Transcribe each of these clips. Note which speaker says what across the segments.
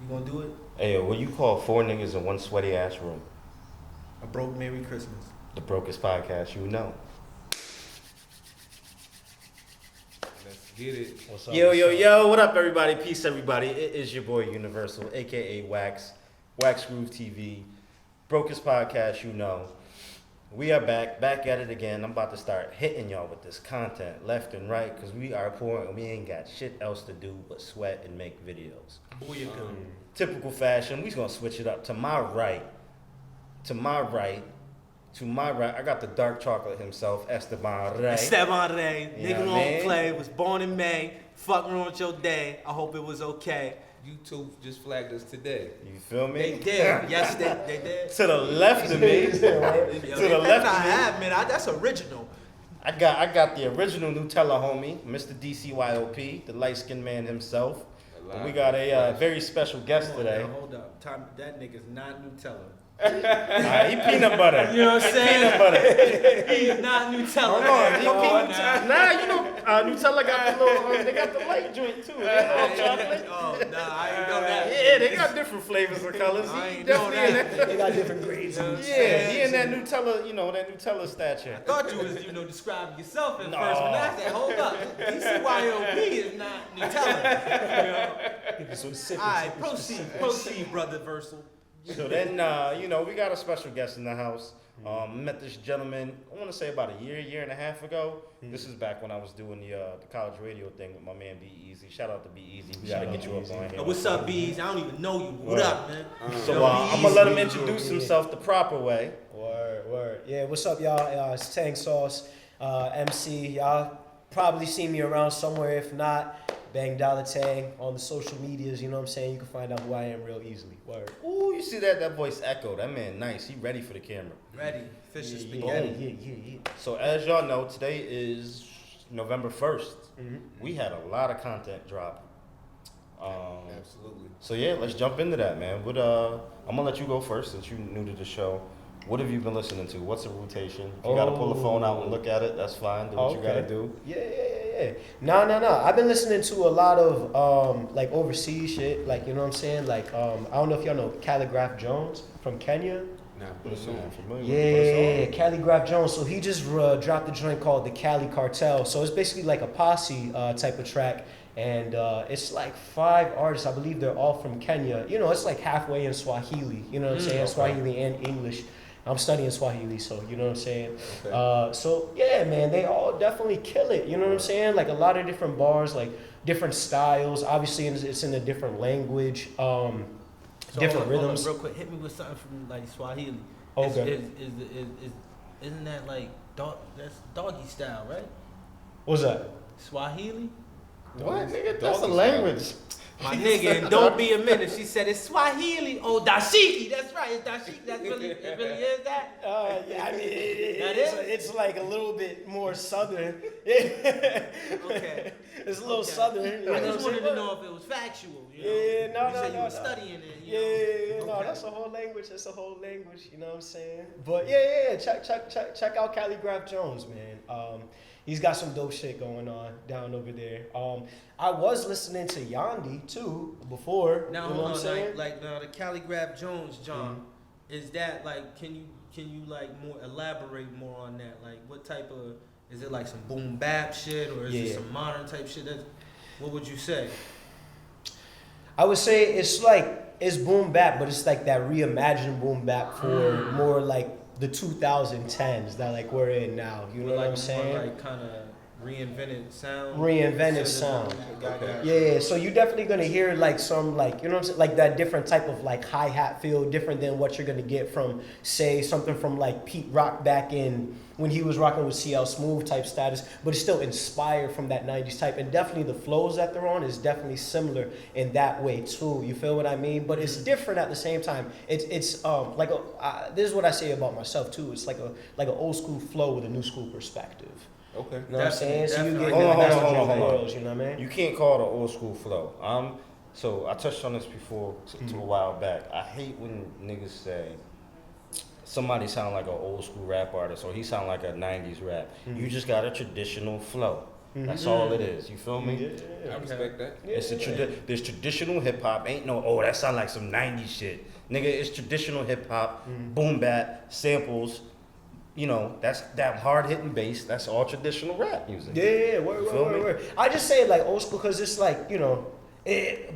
Speaker 1: You gonna do it?
Speaker 2: Hey, what you call 4 niggas in one sweaty ass room?
Speaker 1: A broke Merry Christmas.
Speaker 2: The Brokest Podcast You Know.
Speaker 3: Let's get it.
Speaker 2: What's up? Yo, what up, everybody? Peace, everybody. It is your boy Universal, aka Wax Groove TV, Brokest Podcast You Know. We are back at it again. I'm about to start hitting y'all with this content left and right because we are poor and we ain't got shit else to do but sweat and make videos. Typical fashion. We's gonna switch it up. To my right, I got the dark chocolate himself, Esteban Rey.
Speaker 1: Esteban Rey,
Speaker 2: You
Speaker 1: nigga
Speaker 2: know what I
Speaker 1: don't
Speaker 2: mean?
Speaker 1: play, was born in May, fuck wrong with your day, I hope it was okay.
Speaker 3: YouTube just flagged us today.
Speaker 2: You feel me?
Speaker 1: They did, yes they did.
Speaker 2: To the left of me, to the left of me,
Speaker 1: that's original.
Speaker 2: I got the original Nutella homie, Mr. DCYOP, the light-skinned man himself. And we got a very special guest today.
Speaker 1: Hold up, that nigga's not Nutella.
Speaker 2: He peanut butter.
Speaker 1: You know what I'm saying?
Speaker 2: Peanut butter.
Speaker 1: He's not Nutella.
Speaker 2: Hold on, Nutella got the little, they got the light joint too. They love chocolate.
Speaker 1: Oh, nah, I ain't know that.
Speaker 2: Yeah, they got different flavors and colors.
Speaker 1: I
Speaker 2: He
Speaker 1: ain't know
Speaker 2: definitely
Speaker 1: that.
Speaker 4: They got different grades.
Speaker 2: Yeah, he in that Nutella, that Nutella stature.
Speaker 1: I thought you was, describing yourself at
Speaker 2: No.
Speaker 1: first, but I said, hold up, DCYOP is not Nutella. Alright, proceed, brother Versal.
Speaker 2: So then, we got a special guest in the house. Met this gentleman, I want to say about a year and a half ago. This is back when I was doing the college radio thing with my man B Easy. Shout out to B Easy. We gotta get you up on here.
Speaker 1: What's up, Bees? I don't even know you. What up, man?
Speaker 2: So I'm gonna let him introduce himself the proper way.
Speaker 4: Word. Yeah, what's up, y'all? It's Tang Sauce, MC. Y'all probably see me around somewhere. If not, bangdollatang on the social medias. You know what I'm saying? You can find out who I am real easily. Word.
Speaker 2: Ooh, you see that voice echo? That man nice. He ready for the camera.
Speaker 1: Ready. Fish and
Speaker 4: Yeah.
Speaker 1: spaghetti.
Speaker 2: So as y'all know, today is November 1st.
Speaker 4: Mm-hmm.
Speaker 2: We had a lot of content drop.
Speaker 3: Absolutely.
Speaker 2: So yeah, let's jump into that, man. I'm gonna let you go first since you're new to the show. What have you been listening to? What's the rotation? If you gotta pull the phone out and look at it, that's fine. Do what you gotta do.
Speaker 4: Yeah. No. I've been listening to a lot of like overseas shit. Like, you know what I'm saying? Like, I don't know if y'all know Calligraph Jones from Kenya.
Speaker 3: Nah,
Speaker 2: Put a song familiar
Speaker 4: Yeah,
Speaker 2: with
Speaker 4: Calligraph Jones. So he just dropped a joint called the Cali Cartel. So it's basically like a posse type of track. And it's like 5 artists. I believe they're all from Kenya. It's like halfway in Swahili. You know what I'm saying?
Speaker 2: Okay.
Speaker 4: Swahili and English. I'm studying Swahili, so you know what I'm saying?
Speaker 3: Okay.
Speaker 4: So yeah, man, they all definitely kill it. You know what I'm saying? Like a lot of different bars, like different styles. Obviously, it's in a different language, different rhythms.
Speaker 1: Real quick, hit me with something from like Swahili.
Speaker 4: Okay.
Speaker 1: Isn't that like that's doggy style, right?
Speaker 4: What's that?
Speaker 1: Swahili?
Speaker 2: What, nigga? That's a
Speaker 3: Doggy
Speaker 2: language.
Speaker 1: My nigga, and don't be a minute. She said it's Swahili. Oh, dashiki. That's right. It's dashiki. It really is that.
Speaker 4: Yeah, I mean,
Speaker 1: That is?
Speaker 4: it's like a little bit more southern.
Speaker 1: Okay.
Speaker 4: It's a little
Speaker 1: Okay.
Speaker 4: southern. You know
Speaker 1: I
Speaker 4: what I'm
Speaker 1: just wanted
Speaker 4: saying?
Speaker 1: to know if it was factual. You know?
Speaker 4: Yeah, no,
Speaker 1: You said you
Speaker 4: no.
Speaker 1: were studying it.
Speaker 4: Yeah, no,
Speaker 1: Okay.
Speaker 4: that's a whole language. That's a whole language. You know what I'm saying? But yeah. Check out Calligraph Jones, man. He's got some dope shit going on down over there. I was listening to Yandi too before.
Speaker 1: Now,
Speaker 4: you know
Speaker 1: hold
Speaker 4: what I'm
Speaker 1: on,
Speaker 4: saying?
Speaker 1: like now the Calligraph Jones, John, is that like? Can you like more elaborate more on that? Like, what type of? Is it like some boom bap shit or is it some modern type shit? What would you say?
Speaker 4: I would say it's boom bap, but it's like that reimagined boom bap for more like the 2010s that like we're in now. You know
Speaker 1: Like
Speaker 4: what I'm
Speaker 1: a
Speaker 4: saying?
Speaker 1: more like kind of reinvented sound.
Speaker 4: Reinvented sound. Yeah, so you're definitely gonna hear like some like, you know what I'm saying, like that different type of like hi-hat feel, different than what you're gonna get from, say, something from like Pete Rock back in when he was rocking with CL Smooth type status, but it's still inspired from that 90s type. And definitely the flows that they're on is definitely similar in that way too. You feel what I mean? But it's different at the same time. It's like this is what I say about myself too. It's like an old school flow with a new school perspective.
Speaker 3: Okay.
Speaker 4: You know what I'm saying? So you get
Speaker 2: Hold on,
Speaker 4: the best
Speaker 2: hold
Speaker 4: of
Speaker 2: on,
Speaker 4: both
Speaker 2: hold on.
Speaker 4: worlds, you know what I mean?
Speaker 2: You can't call it an old school flow. So I touched on this before to a while back. I hate when niggas say somebody sound like an old school rap artist or he sound like a 90s rap. You just got a traditional flow. That's all it is. You feel me?
Speaker 4: Yeah.
Speaker 3: I respect that.
Speaker 2: It's there's traditional hip hop. Ain't no that sound like some '90s shit, nigga. It's traditional hip hop, boom bap, samples. You know, that's that hard hitting bass. That's all traditional rap music.
Speaker 4: Yeah, word. I just say like old school because it's like, you know,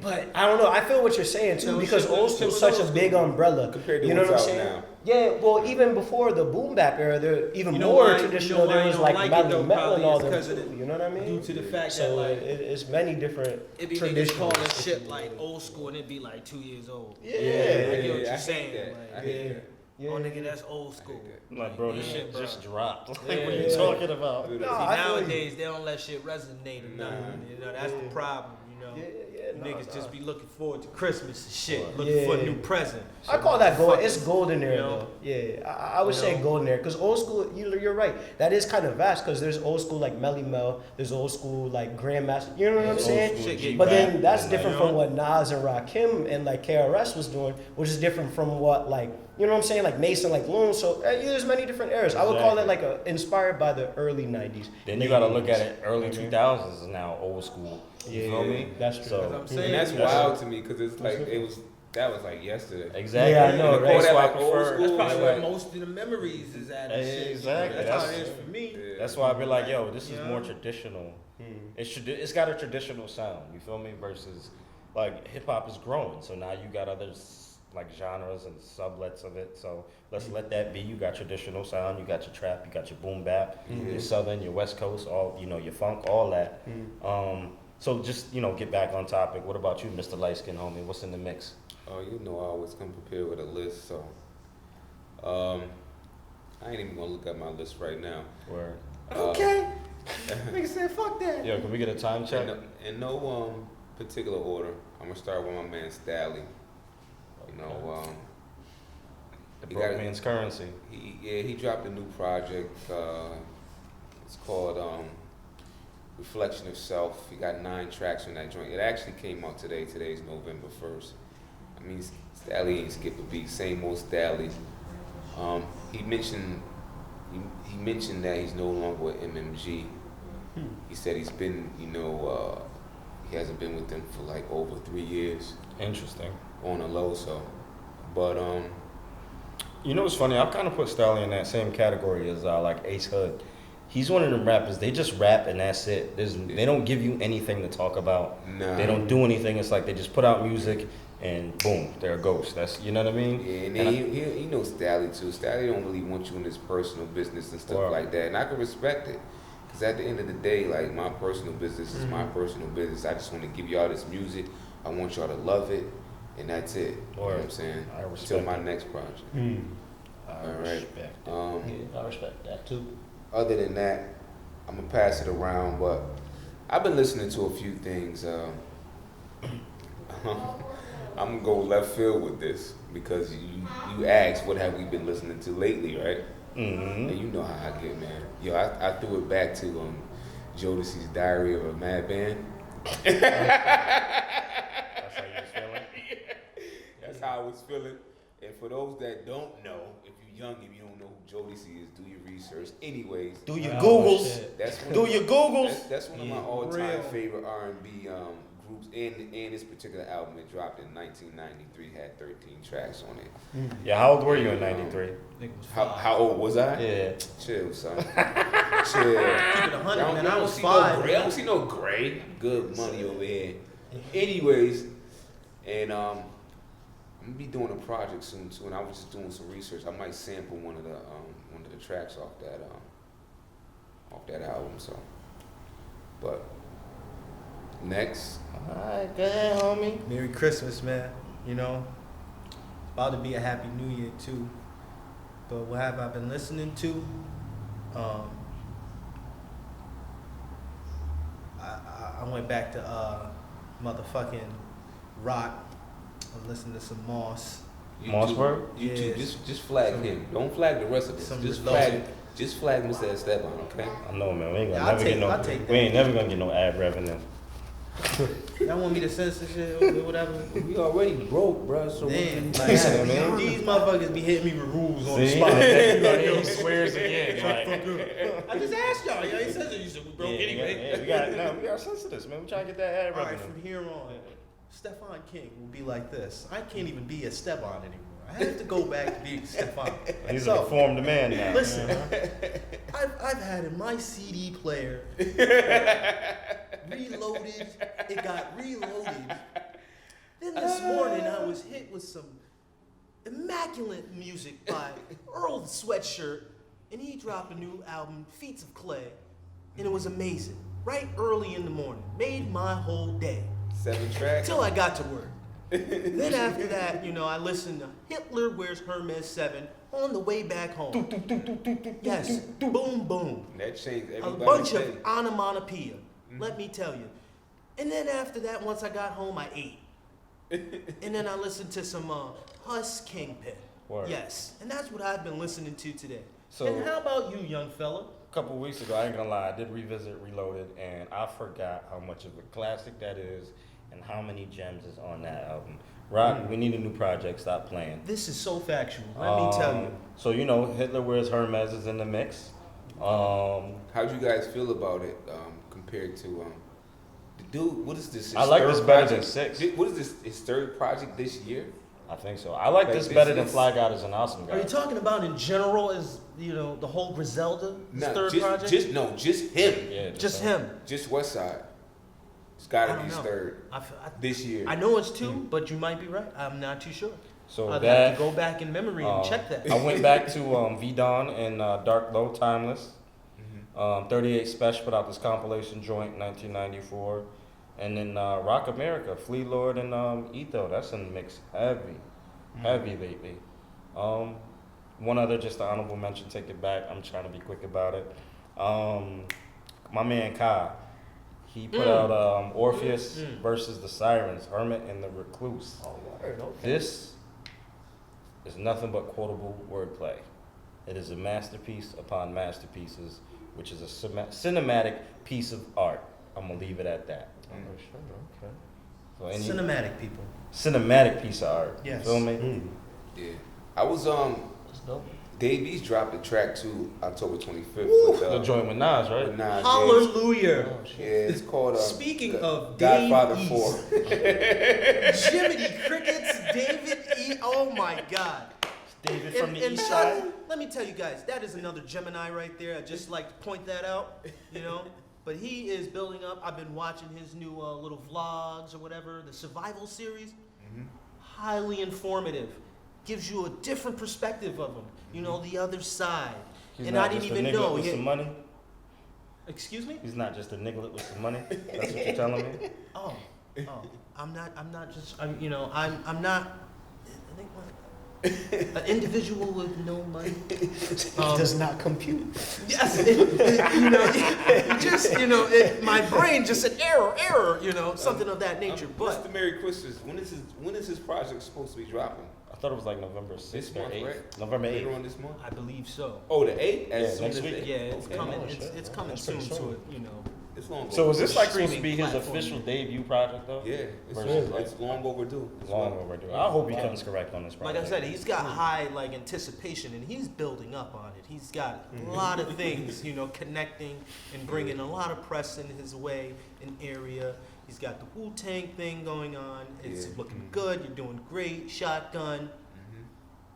Speaker 4: but I don't know. I feel what you're saying too because old school is such a big umbrella.
Speaker 3: Compared to
Speaker 4: you know what I'm
Speaker 3: what's out
Speaker 4: saying?
Speaker 3: now.
Speaker 4: Yeah, well, even before the boom bap era, there even
Speaker 1: You know
Speaker 4: more
Speaker 1: why-
Speaker 4: traditional.
Speaker 1: you know why
Speaker 4: There
Speaker 1: I
Speaker 4: was
Speaker 1: don't
Speaker 4: like
Speaker 1: like it,
Speaker 4: Melly
Speaker 1: though,
Speaker 4: Mel and all
Speaker 1: probably
Speaker 4: them
Speaker 1: is 'cause of
Speaker 4: too. You know what I mean?
Speaker 1: Due to the fact
Speaker 4: So
Speaker 1: that like
Speaker 4: it's many different
Speaker 1: it be niggas
Speaker 4: traditions.
Speaker 1: calling shit like old school and it be like 2 years old.
Speaker 4: Yeah,
Speaker 1: I get what
Speaker 3: I
Speaker 1: you're
Speaker 3: hate
Speaker 1: saying.
Speaker 3: that.
Speaker 1: Like,
Speaker 3: I hate that.
Speaker 4: Yeah.
Speaker 1: oh nigga, that's old school.
Speaker 2: I'm like, bro, this
Speaker 1: Yeah,
Speaker 2: shit
Speaker 1: bro.
Speaker 2: just dropped. Like,
Speaker 1: Yeah.
Speaker 2: what are you talking about?
Speaker 4: No,
Speaker 1: See,
Speaker 4: I feel you.
Speaker 1: nowadays they don't let shit resonate or nothing. You know, that's the problem. You know, niggas just be looking forward to Christmas and shit, looking for a new present.
Speaker 4: I call that gold.
Speaker 1: Fuck
Speaker 4: It's
Speaker 1: it.
Speaker 4: golden era
Speaker 1: You know?
Speaker 4: though. Yeah, I would
Speaker 1: You
Speaker 4: say
Speaker 1: know?
Speaker 4: golden era because old school. You're right. That is kind of vast because there's old school like Melly Mel. There's old school like Grandmaster. You know what I'm
Speaker 2: Old
Speaker 4: saying?
Speaker 2: school
Speaker 1: Shit
Speaker 2: G-Rap,
Speaker 4: But then that's
Speaker 2: and,
Speaker 4: different
Speaker 1: you know?
Speaker 4: from what Nas and Rakim and like KRS was doing, which is different from what like you know what I'm saying, like Mason, like Loon. So there's many different eras. I would call it like inspired by the early '90s.
Speaker 2: Then you gotta look at it. Early 2000s is now old school. You feel me?
Speaker 4: That's true.
Speaker 2: So,
Speaker 1: That's what I'm saying.
Speaker 3: And that's
Speaker 1: Yeah.
Speaker 3: wild to me because it's like that was like yesterday.
Speaker 2: exactly.
Speaker 4: Yeah, I know,
Speaker 2: And
Speaker 4: right?
Speaker 2: That's why I
Speaker 3: Like old
Speaker 2: prefer.
Speaker 3: school.
Speaker 1: That's probably
Speaker 3: It's
Speaker 1: where
Speaker 3: like-
Speaker 1: most of the memories is at. And shit.
Speaker 2: Exactly.
Speaker 1: That's how
Speaker 2: That's-
Speaker 1: it is for me.
Speaker 3: Yeah.
Speaker 2: That's why I be like, yo, this is
Speaker 1: Yeah.
Speaker 2: more traditional. It's got a traditional sound. You feel me? Versus like hip hop is growing, so now you got others like genres and sublets of it. So let's let that be. You got traditional sound. You got your trap. You got your boom bap. Your southern, your west coast, all your funk, all that. So just get back on topic. What about you, Mr. Light Skin homie? What's in the mix?
Speaker 3: Oh, you know I always come prepared with a list, so I ain't even gonna look at my list right now.
Speaker 2: Where
Speaker 1: Okay. Nigga said, fuck that.
Speaker 2: yo, can we get a time check?
Speaker 3: In no particular order, I'm gonna start with my man Stally. You know,
Speaker 2: The
Speaker 3: he
Speaker 2: broke
Speaker 3: got-
Speaker 2: man's currency.
Speaker 3: he dropped a new project. It's called Reflection of Self. He got 9 tracks on that joint. It actually came out today. Today's November 1st. I mean, Stally ain't skip a beat. Same old Stally. He mentioned that he's no longer with MMG. He said he's been, he hasn't been with them for like over 3 years
Speaker 2: Interesting.
Speaker 3: on a low. So, but
Speaker 2: You know what's funny? I kind of put Stally in that same category as like Ace Hood. He's one of them rappers. They just rap and that's it. They don't give you anything to talk about.
Speaker 3: nah.
Speaker 2: They don't do anything. It's like they just put out music and boom, they're a ghost. That's you know what I mean?
Speaker 3: Yeah, and
Speaker 2: And
Speaker 3: then he knows Stally too. Stally don't really want you in his personal business and stuff
Speaker 2: Wow.
Speaker 3: like that, and I can respect it. Cause at the end of the day, like my personal business is my personal business. I just want to give y'all this music. I want y'all to love it, and that's it. You know what I'm saying?
Speaker 2: I
Speaker 3: Until
Speaker 2: respect
Speaker 3: my
Speaker 2: it.
Speaker 3: next project.
Speaker 2: I
Speaker 3: All right.
Speaker 2: respect it.
Speaker 4: I respect that too.
Speaker 3: Other than that, I'm gonna pass it around. But I've been listening to a few things. I'm gonna go left field with this because you asked what have we been listening to lately, right?
Speaker 2: Mm-hmm.
Speaker 3: And you know how I get, man. Yo, I threw it back to Jodeci's Diary of a Madman.
Speaker 2: That's how you was feeling?
Speaker 3: That's how I was feeling. And for those that don't know, if you're young and you don't know who Jodeci is, do your research. Anyways,
Speaker 2: Do your Googles.
Speaker 3: that's one
Speaker 2: Do
Speaker 3: of,
Speaker 2: your Googles.
Speaker 3: that's one of my
Speaker 1: Yeah,
Speaker 3: all-time
Speaker 1: real.
Speaker 3: favorite R&B groups. And this particular album, it dropped in 1993, had 13 tracks on it.
Speaker 2: Yeah, how old were you in '93?
Speaker 1: Nigga was
Speaker 3: How old was I?
Speaker 2: Yeah.
Speaker 3: Chill, son. Chill.
Speaker 1: Keep it 100, man. I was
Speaker 3: see
Speaker 1: 5.
Speaker 3: No gray. I don't see no gray. Good money over here. Anyways, and I'm gonna be doing a project soon too, and I was just doing some research. I might sample one of the tracks off that album. So, but next,
Speaker 2: Alright, go ahead, homie.
Speaker 1: Merry Christmas, man. You know, it's about to be a Happy New Year too. But what have I been listening to? I went back to motherfucking rock. I listened to some Moss.
Speaker 2: Mossberg?
Speaker 3: YouTube,
Speaker 1: Yeah.
Speaker 3: just flag him. Don't flag the rest of us.
Speaker 1: Some
Speaker 3: Just
Speaker 1: results.
Speaker 3: flag Mr. Esteban, okay?
Speaker 2: I know, man. We ain't
Speaker 1: Yeah,
Speaker 2: gonna
Speaker 1: I'll
Speaker 2: never get
Speaker 1: take
Speaker 2: no.
Speaker 1: that.
Speaker 2: We ain't never gonna get no ad revenue.
Speaker 1: Y'all want me to censor shit or whatever?
Speaker 5: We already broke, bro. So
Speaker 1: Damn,
Speaker 5: we
Speaker 1: like,
Speaker 5: can,
Speaker 2: man.
Speaker 1: these motherfuckers be hitting me with rules on the
Speaker 2: See?
Speaker 1: spot.
Speaker 2: He swears again. Like,
Speaker 1: I just asked y'all. Y'all ain't censored. You said we broke anyway.
Speaker 2: we gotta censor this, man. We trying to get that ad
Speaker 1: All right,
Speaker 2: revenue.
Speaker 1: from here on, Stephon King will be like this. I can't even be a Stephon anymore. I have to go back to being Stephon.
Speaker 2: He's a reformed man now.
Speaker 1: Listen, I've had in my CD player reloaded. It got reloaded. Then this morning I was hit with some immaculate music by Earl the Sweatshirt, and he dropped a new album, Feats of Clay, and it was amazing. Right early in the morning, made my whole day.
Speaker 3: 7 tracks.
Speaker 1: Till I got to work. Then after that, I listened to Hitler Wears Hermes 7 on the way back home. Yes, boom, boom.
Speaker 3: That changed
Speaker 1: A
Speaker 3: everybody's
Speaker 1: bunch
Speaker 3: day.
Speaker 1: of onomatopoeia, let me tell you. And then after that, once I got home, I ate. And then I listened to some Huss Kingpin.
Speaker 2: Word.
Speaker 1: Yes, and that's what I've been listening to today.
Speaker 2: So-
Speaker 1: and how about you, young fella?
Speaker 2: A couple of weeks ago, I ain't gonna lie, I did revisit Reloaded, and I forgot how much of a classic that is and how many gems is on that album. Rock, we need a new project. Stop playing.
Speaker 1: This is so factual. Let me tell you.
Speaker 2: So Hitler Wears Hermes is in the mix.
Speaker 3: How'd you guys feel about it compared to the dude? What is this? his
Speaker 2: I like
Speaker 3: third
Speaker 2: this better than
Speaker 3: project?
Speaker 2: 6.
Speaker 3: What is this? His third project this year?
Speaker 2: I think so. I like this
Speaker 3: Like,
Speaker 2: better
Speaker 3: this
Speaker 2: than
Speaker 3: is-
Speaker 2: Fly God is an Awesome Guy.
Speaker 1: Are you talking about in general as, the whole Griselda, his third project?
Speaker 3: Just him.
Speaker 2: Yeah,
Speaker 1: Just him.
Speaker 3: Just West Side. It's
Speaker 1: I
Speaker 3: gotta
Speaker 1: don't
Speaker 3: be his
Speaker 1: know.
Speaker 3: third
Speaker 1: I
Speaker 3: this year.
Speaker 1: know it's 2, but you might be right. I'm not too sure.
Speaker 2: So
Speaker 1: I'd
Speaker 2: that
Speaker 1: have to go back in memory and check that.
Speaker 2: I went back to V-Don and Dark Low Timeless. 38 Special put out this compilation joint in 1994. And then Rock America, Flea Lord and Etho. That's in the mix heavy lately. One other, just an honorable mention, take it back. I'm trying to be quick about it. My man Kai, he put out Orpheus versus the Sirens, Hermit and the Recluse.
Speaker 4: Oh, word, okay.
Speaker 2: This is nothing but quotable wordplay. It is a masterpiece upon masterpieces, which is a cinematic piece of art. I'm gonna leave it at that.
Speaker 4: Okay.
Speaker 2: So any
Speaker 1: Cinematic people.
Speaker 2: cinematic piece of art.
Speaker 1: Yes.
Speaker 2: You feel me?
Speaker 3: Yeah. I was
Speaker 4: That's dope.
Speaker 3: Dave East dropped the track too October 25th.
Speaker 2: The joint with Nas, right?
Speaker 3: with Nas, yeah.
Speaker 1: Hallelujah.
Speaker 3: Yeah, it's called
Speaker 1: Speaking of
Speaker 3: Godfather
Speaker 1: Dave
Speaker 3: 4.
Speaker 1: Jiminy Crickets, David E. Oh my God.
Speaker 2: David from the
Speaker 1: And
Speaker 2: East Side.
Speaker 1: let me tell you guys, that is another Gemini right there. I just like to point that out, But he is building up. I've been watching his new little vlogs or whatever, the survival series. Highly informative. Gives you a different perspective of him. The other side.
Speaker 2: He's
Speaker 1: and
Speaker 2: not
Speaker 1: I didn't
Speaker 2: just a
Speaker 1: even
Speaker 2: nigga
Speaker 1: know.
Speaker 2: with some money.
Speaker 1: Excuse me?
Speaker 2: He's not just a nigga with some money. That's what you're telling me.
Speaker 1: Oh, I'm not just. I'm not. An individual with no money.
Speaker 4: It does not compute.
Speaker 1: Yes, my brain just said error, something of that nature.
Speaker 3: What's
Speaker 1: But
Speaker 3: the Merry Christmas? When is his project supposed to be dropping?
Speaker 2: I thought it was like November
Speaker 3: This
Speaker 2: 6th or
Speaker 3: month,
Speaker 2: 8th.
Speaker 3: right?
Speaker 2: November
Speaker 3: Later
Speaker 2: 8th.
Speaker 3: on this month?
Speaker 1: I believe so.
Speaker 3: Oh, the 8th?
Speaker 2: Yeah, next
Speaker 3: as
Speaker 2: week.
Speaker 3: as-
Speaker 1: Yeah, it's
Speaker 3: okay.
Speaker 1: coming.
Speaker 4: Oh,
Speaker 1: It's
Speaker 4: shit.
Speaker 1: coming
Speaker 4: That's
Speaker 1: soon
Speaker 4: pretty
Speaker 1: to
Speaker 4: soon.
Speaker 1: it.
Speaker 3: It's long
Speaker 2: So is this like supposed to
Speaker 1: Streaming
Speaker 2: be his
Speaker 1: platform.
Speaker 2: official debut project though?
Speaker 3: Yeah, it's,
Speaker 2: Versus,
Speaker 3: it's long overdue. as
Speaker 2: Long
Speaker 3: well.
Speaker 2: overdue. I hope he comes correct on this
Speaker 1: Like
Speaker 2: project.
Speaker 1: I said, he's got high anticipation, and he's building up on it. He's got a lot of things, connecting and bringing a lot of press in his way, an area. He's got the Wu-Tang thing going on. It's
Speaker 3: Yeah.
Speaker 1: looking good. You're doing great. Shotgun,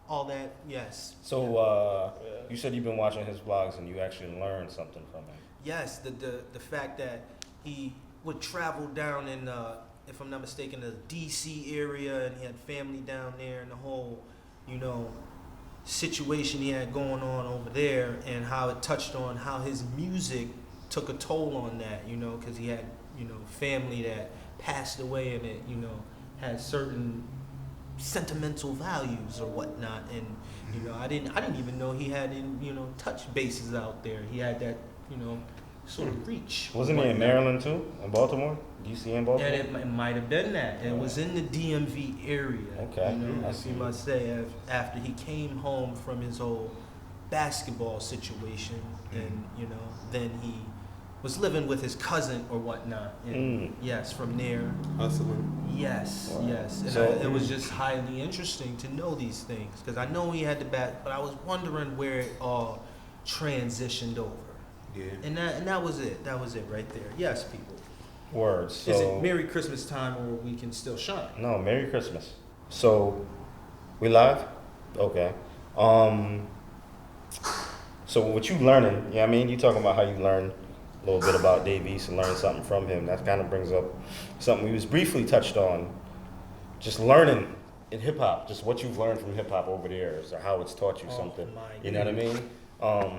Speaker 1: all that. Yes.
Speaker 2: So you said you've been watching his vlogs and you actually learned something from him.
Speaker 1: Yes, the fact that he would travel down in, if I'm not mistaken, the D.C. area, and he had family down there, and the whole, situation he had going on over there, and how it touched on how his music took a toll on that, because he had, family that passed away, and it, had certain sentimental values or whatnot, and I didn't even know he had touch bases out there. He had that sort of reach.
Speaker 2: Wasn't he in Maryland too? In Baltimore? DC and Baltimore?
Speaker 1: And it might have been that. It was in the DMV area.
Speaker 2: Okay. I
Speaker 1: As
Speaker 2: see.
Speaker 1: you must say, after he came home from his whole basketball situation, and then he was living with his cousin or whatnot. And yes, from there.
Speaker 3: Hustling.
Speaker 1: Yes,
Speaker 3: Wow.
Speaker 1: yes. And
Speaker 2: So-
Speaker 1: it was just highly interesting to know these things because I know he had the back, but I was wondering where it all transitioned over.
Speaker 3: Yeah.
Speaker 1: And that was it. That was it right there. Yes, people.
Speaker 2: Words. So,
Speaker 1: Is it Merry Christmas time or we can still shine?
Speaker 2: No, Merry Christmas. So, we live? Okay. So what you learning, you know what I mean? You talking about how you learn a little bit about Dave East and learn something from him. That kind of brings up something we was briefly touched on. Just learning in hip hop, just what you've learned from hip hop over the years or how it's taught you something. You know what I mean?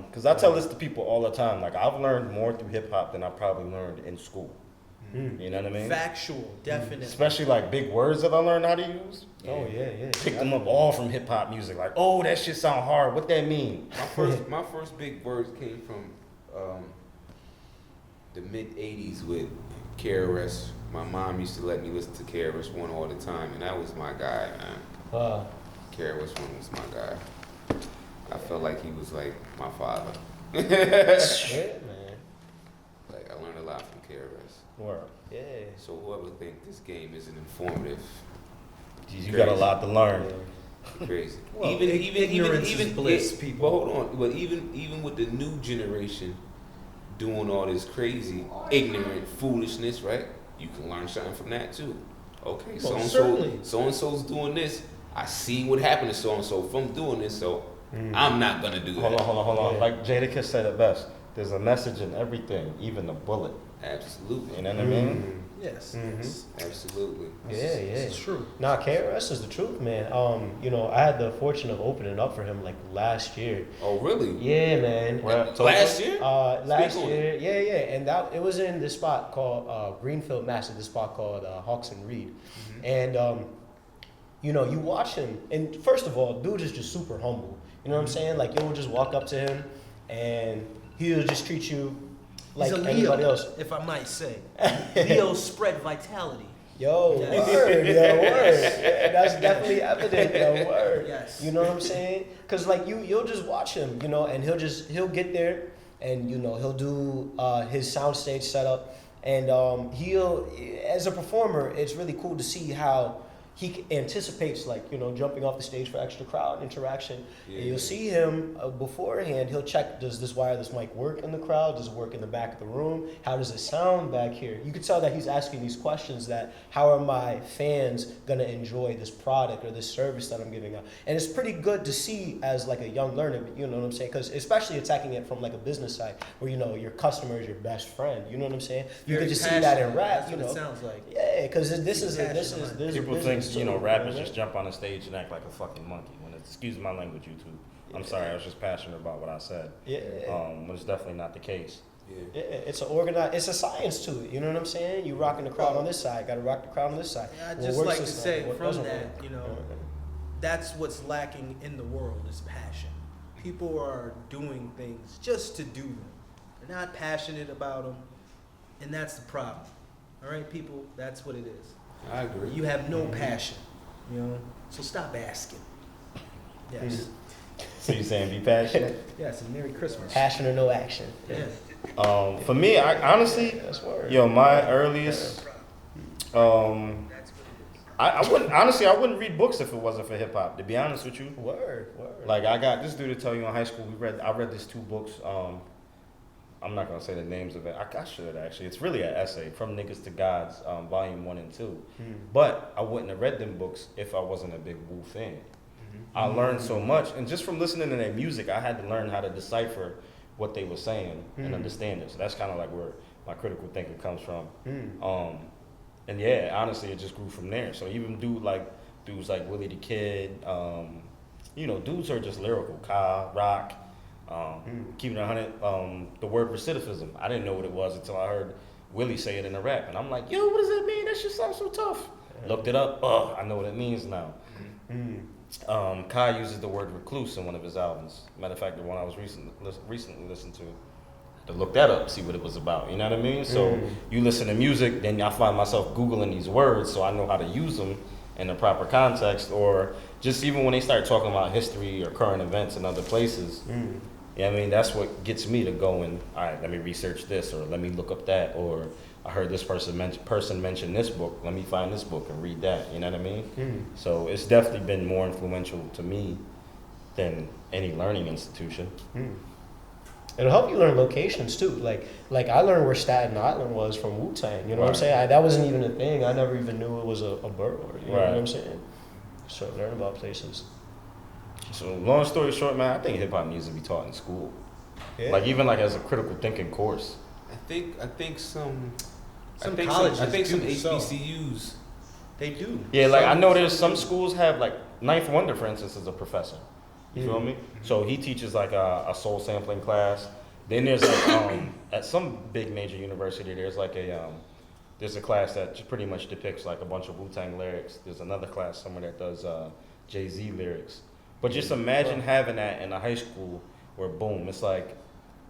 Speaker 2: Because I tell this to people all the time. Like, I've learned more through hip hop than I probably learned in school. You know what I mean?
Speaker 1: Factual, definitely.
Speaker 2: Especially like big words that I learned how to use.
Speaker 4: Oh yeah.
Speaker 2: Picked them up all from hip hop music. Like, oh, that shit sound hard. What that mean?
Speaker 3: My first big words came from the mid '80s with KRS. My mom used to let me listen to KRS-One all the time, and that was my guy, man.
Speaker 4: Wow.
Speaker 3: KRS-One was my guy. I felt like he was like my father.
Speaker 4: Shit, man.
Speaker 3: Like, I learned a lot from KRS.
Speaker 2: Word.
Speaker 4: Yeah.
Speaker 3: So whoever think this game isn't informative,
Speaker 2: Jeez, you got a lot to learn.
Speaker 3: crazy.
Speaker 1: Well, ignorance is bliss, people.
Speaker 3: But hold on. But even with the new generation doing all this crazy, ignorant foolishness, right? You can learn something from that too. Okay,
Speaker 1: certainly.
Speaker 3: so and so's doing this. I see what happened to so and so from doing this, so I'm not gonna do that.
Speaker 2: Hold on.
Speaker 4: Yeah.
Speaker 2: Like Jadakiss said it best. There's a message in everything, even a bullet.
Speaker 3: Absolutely.
Speaker 2: You know what I mean?
Speaker 1: Yes.
Speaker 4: Mhm.
Speaker 1: Yes.
Speaker 3: Absolutely.
Speaker 4: Yeah.
Speaker 1: It's true.
Speaker 4: Nah, KRS is the truth, man. I had the fortune of opening up for him like last year.
Speaker 3: Oh, really?
Speaker 4: Yeah, man.
Speaker 3: Last year?
Speaker 4: Last
Speaker 3: Speak on
Speaker 4: year, and it was in this spot called Greenfield, Mass. This spot called Hawks and Reed, and you watch him, and first of all, dude is just super humble. You know what I'm saying? Like, you'll just walk up to him, and he'll just treat you like
Speaker 1: He's a
Speaker 4: anybody
Speaker 1: Leo,
Speaker 4: else.
Speaker 1: if I might say. Leo spread vitality.
Speaker 4: Yo,
Speaker 1: Yes.
Speaker 4: word, yo, word. Yeah, that's definitely evident, yo, word.
Speaker 1: Yes.
Speaker 4: You know what I'm saying? Cause like you'll just watch him, and he'll get there, and he'll do his soundstage setup, and he'll, as a performer, it's really cool to see how he anticipates, like, jumping off the stage for extra crowd interaction.
Speaker 3: Yeah.
Speaker 4: And you'll see him beforehand. He'll check, does this wireless mic work in the crowd? Does it work in the back of the room? How does it sound back here? You can tell that he's asking these questions that, how are my fans going to enjoy this product or this service that I'm giving out? And it's pretty good to see as like a young learner, you know what I'm saying? Because especially attacking it from like a business side where, your customer is your best friend. You know what I'm saying? You
Speaker 1: Very
Speaker 4: can just see that in
Speaker 1: passionate.
Speaker 4: rap,
Speaker 1: That's what it sounds like.
Speaker 4: Yeah, because this is
Speaker 1: passionate.
Speaker 2: People
Speaker 4: business
Speaker 2: think,
Speaker 4: too,
Speaker 2: rappers
Speaker 4: know?
Speaker 2: just jump on the stage and act like a fucking monkey. When it's, excuse my language, YouTube. I'm sorry, I was just passionate about what I said.
Speaker 4: Yeah.
Speaker 2: But it's definitely not the case.
Speaker 3: Yeah.
Speaker 4: Yeah, it's a science to it. You know what I'm saying? You rocking the crowd on this side, got to rock the crowd on this side.
Speaker 1: Yeah, I'd
Speaker 4: What
Speaker 1: just
Speaker 4: works
Speaker 1: like to
Speaker 4: this
Speaker 1: say
Speaker 4: side, what
Speaker 1: from
Speaker 4: doesn't
Speaker 1: that,
Speaker 4: work.
Speaker 1: that's what's lacking in the world is passion. People are doing things just to do them. They're not passionate about them, and that's the problem. All right, people, that's what it is.
Speaker 3: I agree.
Speaker 1: You have no passion, so stop asking. Yes.
Speaker 2: So you saying be passionate?
Speaker 1: Yes, and Merry Christmas.
Speaker 4: Passion or no action.
Speaker 1: Yeah.
Speaker 2: For me, I honestly,
Speaker 4: That's word.
Speaker 2: my earliest, I wouldn't read books if it wasn't for hip hop. To be honest with you,
Speaker 4: Word.
Speaker 2: like I got this dude to tell you in high school. I read these two books. I'm not gonna say the names of it. I should actually. It's really an essay, From Niggas to Gods, volume 1 and 2. But I wouldn't have read them books if I wasn't a big Wu fan. I learned so much, and just from listening to their music, I had to learn how to decipher what they were saying and understand it. So that's kind of like where my critical thinking comes from. And yeah, honestly, it just grew from there. So even dudes like Willie the Kid, dudes are just lyrical. Ka, Rock, keeping it 100. The word recidivism, I didn't know what it was until I heard Willie say it in a rap, and I'm like, yo, what does that mean? That shit sounds so tough. Looked it up. I know what it means now. Kai uses the word recluse in one of his albums. Matter of fact, the one I was recently listened to look that up, see what it was about. You know what I mean? So you listen to music, then I find myself Googling these words so I know how to use them in the proper context, or just even when they start talking about history or current events in other places, Yeah, I mean, that's what gets me to go and, all right, let me research this, or let me look up that, or I heard this person mention this book, let me find this book and read that, you know what I mean? So it's definitely been more influential to me than any learning institution.
Speaker 4: It'll help you learn locations too. Like I learned where Staten Island was from Wu-Tang. You know what I'm saying? That wasn't even a thing. I never even knew it was a borough. You know what I'm saying? So learn about places.
Speaker 2: So long story short, man, I think hip hop needs to be taught in school.
Speaker 4: Yeah.
Speaker 2: Like even like as a critical thinking course.
Speaker 3: I think some
Speaker 1: colleges
Speaker 3: I think some
Speaker 1: do so.
Speaker 3: HBCUs.
Speaker 1: They do.
Speaker 2: Yeah, like I know there's some schools have like Ninth Wonder, for instance, is a professor. You feel me? So he teaches like a soul sampling class. Then there's like at some big major university there's like there's a class that pretty much depicts like a bunch of Wu-Tang lyrics. There's another class somewhere that does Jay-Z lyrics. But just imagine having that in a high school where boom, it's like,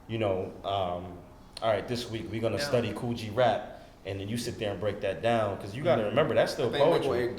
Speaker 2: you know, all right, this week we're gonna study Cool G rap. And then you sit there and break that down, because you got to remember that's still poetry.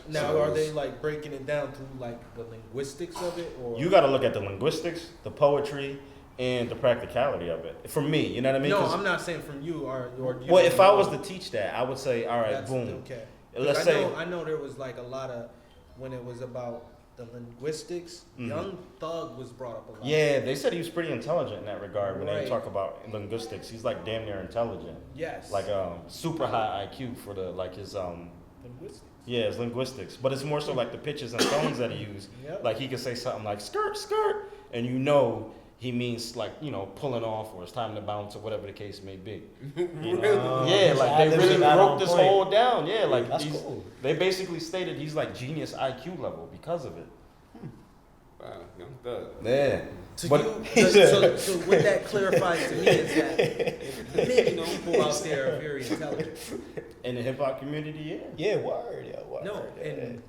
Speaker 1: Now, are they like breaking it down through like the linguistics of it, or
Speaker 2: you got to look at the linguistics, the poetry, and the practicality of it. For me, you know what I mean?
Speaker 1: No, I'm not saying from you or you.
Speaker 2: Well, if I was to teach that, I would say, all right,
Speaker 1: that's
Speaker 2: boom.
Speaker 1: Okay.
Speaker 2: Let's say
Speaker 1: I know there was like a lot of when it was about the linguistics. Young Thug was brought up a lot.
Speaker 2: Yeah, they said he was pretty intelligent in that regard when they
Speaker 1: Right.
Speaker 2: talk about linguistics. He's like damn near intelligent.
Speaker 1: Yes.
Speaker 2: Like super high IQ for the like his
Speaker 1: linguistics.
Speaker 2: Yeah, it's linguistics, but it's more so like the pitches and tones that he used.
Speaker 1: Yep.
Speaker 2: Like he could say something like skirt, skirt, and you know he means like, you know, pulling off or it's time to bounce or whatever the case may be. You know? Yeah, like they really broke this whole down. Yeah, like
Speaker 4: that's cool.
Speaker 2: They basically stated he's like genius IQ level because of it.
Speaker 3: Wow, Young Thug.
Speaker 2: Yeah.
Speaker 1: So,
Speaker 2: But
Speaker 1: so what that clarifies to me is that many people out there are very intelligent.
Speaker 2: In the hip hop community, yeah.
Speaker 4: Yeah, word.
Speaker 1: No, in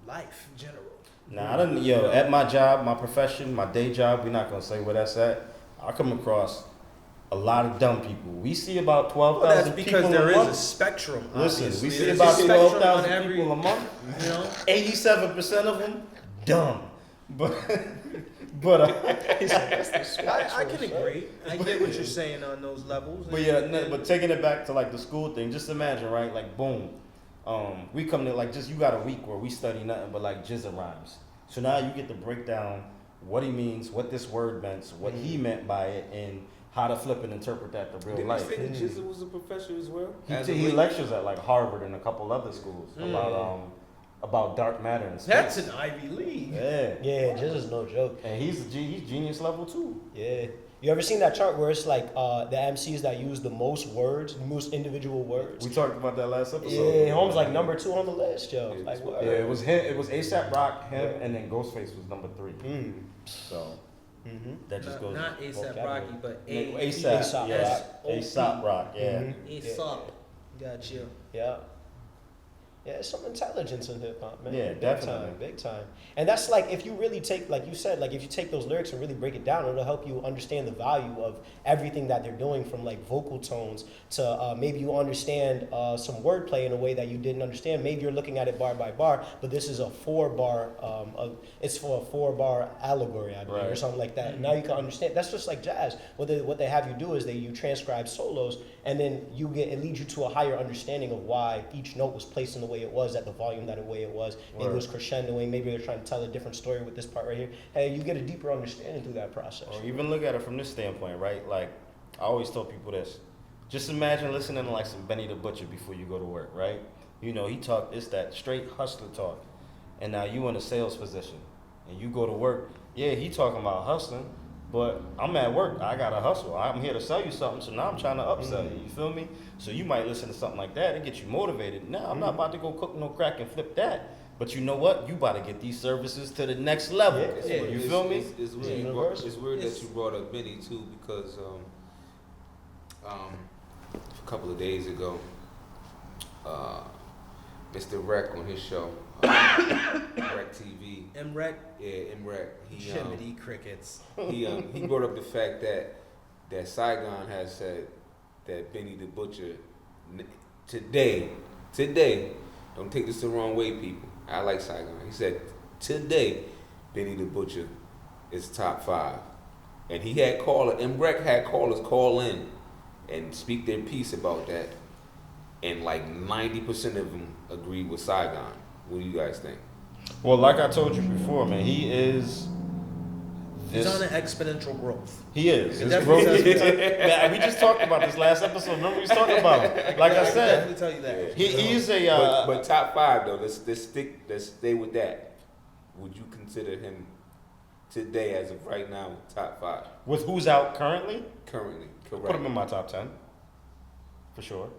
Speaker 1: life in general.
Speaker 2: Nah, I don't. Yo, at my job, my profession, my day job, we're not gonna say where that's at. I come across a lot of dumb people. We see about 12,000
Speaker 1: That's
Speaker 2: people
Speaker 1: because there
Speaker 2: a
Speaker 1: is
Speaker 2: month.
Speaker 1: a spectrum.
Speaker 2: Listen,
Speaker 1: Obviously.
Speaker 2: we see
Speaker 1: There's
Speaker 2: about
Speaker 1: a spectrum
Speaker 2: 12,000
Speaker 1: on every,
Speaker 2: people a month.
Speaker 1: You know,
Speaker 2: 87% of them dumb. But
Speaker 1: I can agree. I get what you're saying on those levels.
Speaker 2: But yeah, but taking it back to like the school thing, just imagine, right? Like boom, we come to like just you got a week where we study nothing but like jizz rhymes. So now you get to break down what he means, what this word meant, what he meant by it, and how to flip and interpret that to real
Speaker 3: Did
Speaker 2: life.
Speaker 3: you say that Jizzle was a professor as well?
Speaker 2: He lectures at like Harvard and a couple other schools about dark matter and space.
Speaker 1: That's an Ivy League.
Speaker 2: Yeah,
Speaker 4: Just is no joke.
Speaker 2: and he's genius level too.
Speaker 4: Yeah. You ever seen that chart where it's like the MCs that use the most words, the most individual words?
Speaker 2: We talked about that last episode.
Speaker 4: Yeah, Holmes like number 2 on the list, yo. Like, what?
Speaker 2: Yeah, it was him. It was A$AP Rock, him, and then Ghostface was number 3. So that just goes.
Speaker 1: Not A$AP Rocky, but
Speaker 2: A$AP, yeah, A$AP Rock, yeah.
Speaker 1: A$AP. Got you.
Speaker 4: Yeah. Yeah, there's some intelligence in hip hop, man.
Speaker 2: Yeah, definitely.
Speaker 4: Big time. And that's like, if you really take, like you said, like if you take those lyrics and really break it down, it'll help you understand the value of everything that they're doing, from like vocal tones to maybe you understand some wordplay in a way that you didn't understand. Maybe you're looking at it bar by bar, but this is a 4-bar, it's for a 4-bar allegory, I believe, or something like that. And now you can understand. That's just like jazz. What they have you do is you transcribe solos, and then it leads you to a higher understanding of why each note was placed in the way it was, at the volume that way it was. Maybe it was crescendoing. Maybe they're trying to tell a different story with this part right here. Hey, you get a deeper understanding through that process.
Speaker 2: Or even look at it from this standpoint, right? Like, I always tell people this. Just imagine listening to like some Benny the Butcher before you go to work, right? You know, he it's that straight hustler talk. And now you in a sales position and you go to work. Yeah, he talking about hustling, but I'm at work. I got to hustle. I'm here to sell you something, so now I'm trying to upsell you. You feel me? So you might listen to something like that and get you motivated. Now, I'm not about to go cook no crack and flip that. But you know what? You about to get these services to the next level.
Speaker 4: Yeah.
Speaker 2: You feel me?
Speaker 3: It's weird that you brought up Benny too, because a couple of days ago, Mr. Rec on his show, Rec TV.
Speaker 1: M-Rec?
Speaker 3: Yeah, M-Rec.
Speaker 1: Jiminy Crickets.
Speaker 3: He brought up the fact that Saigon has said that Benny the Butcher today, don't take this the wrong way, people. I like Saigon. He said today, Benny the Butcher is top 5. And he had Breck had callers call in and speak their piece about that. And like 90% of them agreed with Saigon. What do you guys think?
Speaker 2: Well, like I told you before, man, he is.
Speaker 1: He's on an exponential growth.
Speaker 2: He is.
Speaker 1: I can
Speaker 2: His
Speaker 1: definitely
Speaker 2: growth
Speaker 1: tell you.
Speaker 2: man, we just talked about this last episode. Remember we was talking about it. Like I
Speaker 1: I can
Speaker 2: said,
Speaker 1: definitely tell you that.
Speaker 2: he's a.
Speaker 3: But top 5 though. Let's stay with that. Would you consider him today, as of right now, top 5?
Speaker 2: With who's out currently?
Speaker 3: Currently, correct.
Speaker 2: Put him in my top 10. For sure.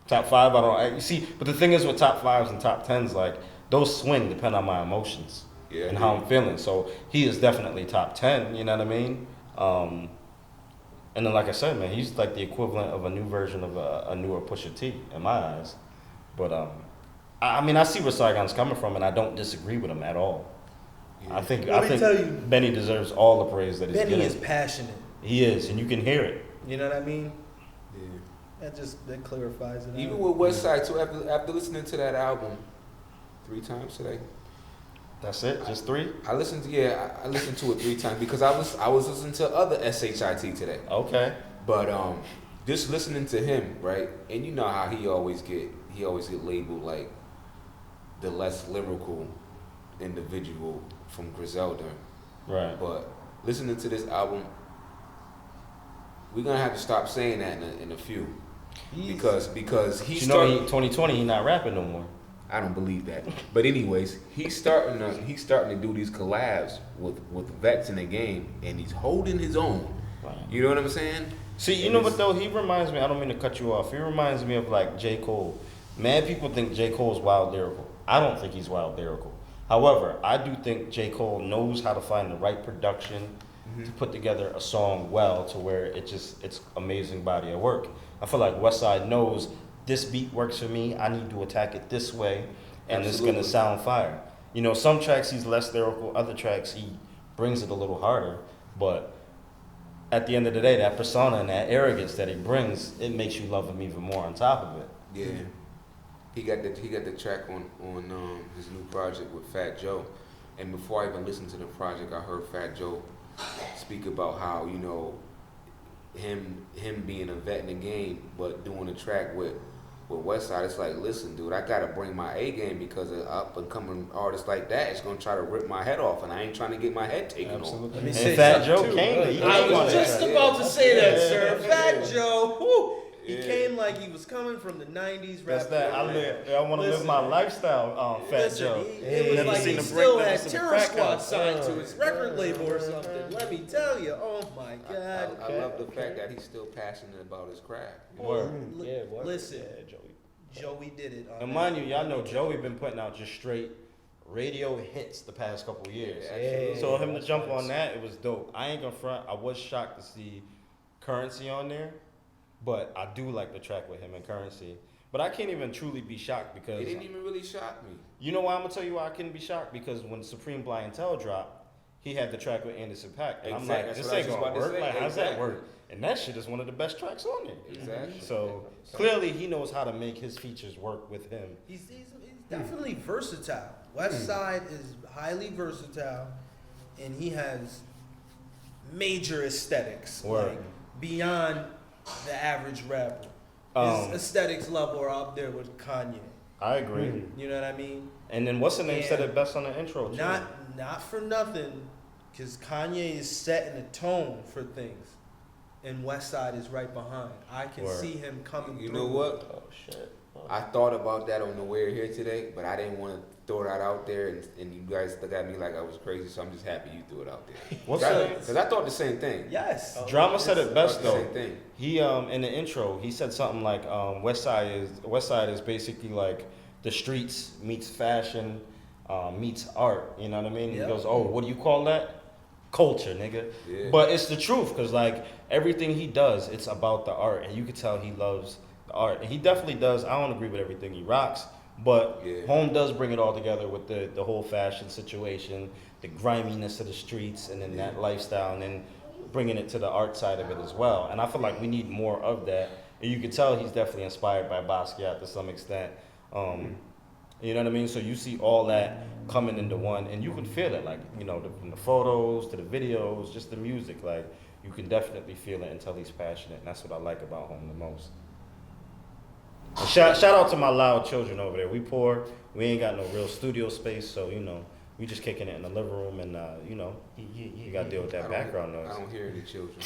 Speaker 2: Top 5, I don't. You see, but the thing is with top 5s and top 10s, like, those swing depend on my emotions.
Speaker 3: Yeah,
Speaker 2: and how I'm feeling. So he is definitely top 10, you know what I mean? And then like I said, man, he's like the equivalent of a new version of a newer Pusha T in my eyes. But I mean, I see where Saigon's coming from, and I don't disagree with him at all.
Speaker 3: Yeah.
Speaker 2: I think
Speaker 1: Let me tell you,
Speaker 2: Benny deserves all the praise that he's
Speaker 1: Benny
Speaker 2: getting.
Speaker 1: is passionate.
Speaker 2: He is, and you can hear it.
Speaker 1: You know what I mean?
Speaker 3: Yeah.
Speaker 1: That clarifies it.
Speaker 3: Even with Westside too, after listening to that album 3 times today.
Speaker 2: That's it, just 3.
Speaker 3: I listened to it 3 times because I was listening to other SHIT today.
Speaker 2: Okay.
Speaker 3: But just listening to him, right? And you know how he always get labeled like the less lyrical individual from Griselda.
Speaker 2: Right.
Speaker 3: But listening to this album, we're gonna have to stop saying that in a few. Because he's
Speaker 2: 2020 he not rapping no more.
Speaker 3: I don't believe that. But anyways, he's starting to do these collabs with vets in the game, and he's holding his own.
Speaker 2: Right.
Speaker 3: You know what I'm saying?
Speaker 2: See, you know what though? He reminds me, I don't mean to cut you off. He reminds me of like J. Cole. Mad people think J. Cole's wild lyrical. I don't think he's wild lyrical. However, I do think J. Cole knows how to find the right production to put together a song well to where it's amazing body of work. I feel like Westside knows this beat works for me. I need to attack it this way, and
Speaker 3: Absolutely.
Speaker 2: it's gonna sound fire. You know, some tracks he's less lyrical, other tracks he brings it a little harder. But at the end of the day, that persona and that arrogance that he brings, it makes you love him even more on top of it.
Speaker 3: Yeah. He got the track on his new project with Fat Joe. And before I even listened to the project, I heard Fat Joe speak about how, you know, him being a vet in the game, but doing a track with Westside, it's like, listen, dude, I gotta bring my A game because an up and coming artist like that is gonna try to rip my head off, and I ain't trying to get my head taken off.
Speaker 1: Let me
Speaker 2: And
Speaker 1: say
Speaker 2: Fat
Speaker 1: something,
Speaker 2: Joe
Speaker 1: too.
Speaker 2: came.
Speaker 1: I was just about to say that, sir.
Speaker 2: Yeah.
Speaker 1: Fat Joe, whoo, he
Speaker 3: Yeah.
Speaker 1: came like he was coming from the '90s.
Speaker 2: That's
Speaker 1: rap
Speaker 2: that. I want to live
Speaker 1: Listen.
Speaker 2: my lifestyle, Fat
Speaker 1: Listen,
Speaker 2: Joe.
Speaker 1: it was
Speaker 2: Never
Speaker 1: like
Speaker 2: seen
Speaker 1: he
Speaker 2: him
Speaker 1: still
Speaker 2: break,
Speaker 1: had
Speaker 2: never seen him
Speaker 1: Terror
Speaker 2: crack
Speaker 1: Squad
Speaker 2: out.
Speaker 1: signed to his record label or something. Let me tell you, oh my God.
Speaker 3: I love the fact that he's still passionate about his craft.
Speaker 2: Word.
Speaker 1: Listen,
Speaker 2: Joey.
Speaker 1: Joey did it.
Speaker 2: And mind you, y'all know Joey been putting out just straight radio hits the past couple years.
Speaker 3: Yeah,
Speaker 2: So him to jump on that, it was dope. I ain't gonna front. I was shocked to see Currency on there, but I do like the track with him and Currency. But I can't even truly be shocked because
Speaker 3: It didn't even really shock me.
Speaker 2: you know why I'm gonna tell you why I couldn't be shocked, because when Supreme Blientele dropped, he had the track with Anderson .Paak, and I'm
Speaker 3: Exactly.
Speaker 2: like,
Speaker 3: That's
Speaker 2: this
Speaker 3: what I
Speaker 2: ain't
Speaker 3: was
Speaker 2: gonna
Speaker 3: about to
Speaker 2: work.
Speaker 3: say.
Speaker 2: Like, how's that
Speaker 3: Exactly.
Speaker 2: work? And that shit is one of the best tracks on there.
Speaker 3: Exactly.
Speaker 2: So clearly he knows how to make his features work with him.
Speaker 1: He's definitely versatile. West Side is highly versatile, and he has major aesthetics,
Speaker 2: Word.
Speaker 1: like beyond the average rapper.
Speaker 2: Um,
Speaker 1: His aesthetics level are up there with Kanye.
Speaker 2: I agree.
Speaker 1: You know what I mean?
Speaker 2: And then what's the name
Speaker 1: And
Speaker 2: said it best on the intro too?
Speaker 1: Not for nothing, because Kanye is setting a tone for things, and West Side is right behind. I can
Speaker 2: Word.
Speaker 1: see him coming.
Speaker 3: You
Speaker 1: through.
Speaker 3: know what?
Speaker 2: Oh shit.
Speaker 3: I thought about that on the way here today, but I didn't want to throw that out there, and you guys look at me like I was crazy, so I'm just happy you threw it out there.
Speaker 2: What's that?
Speaker 3: Because I thought the same thing.
Speaker 1: Yes.
Speaker 2: Drama said it best
Speaker 3: I thought the
Speaker 2: though.
Speaker 3: same thing.
Speaker 2: He in the intro he said something like Westside is basically like the streets meets fashion meets art. You know what I mean?
Speaker 1: Yep.
Speaker 2: He goes, oh, what do you call that? Culture, nigga.
Speaker 3: Yeah.
Speaker 2: But it's the truth, because like everything he does, it's about the art, and you can tell he loves the art, and he definitely does. I don't agree with everything he rocks, but
Speaker 3: Yeah.
Speaker 2: Home does bring it all together with the whole fashion situation, the griminess of the streets, and then that lifestyle, and then bringing it to the art side of it as well. And I feel like we need more of that. And you can tell he's definitely inspired by Basquiat to some extent. You know what I mean? So you see all that coming into one, and you can feel it, like, you know, from the photos to the videos, just the music, like, you can definitely feel it until he's passionate, and that's what I like about him the most. Shout out to my loud children over there. We poor, we ain't got no real studio space, so, you know, we just kicking it in the living room, and, you know, you got to deal with that background noise.
Speaker 3: I don't hear any children.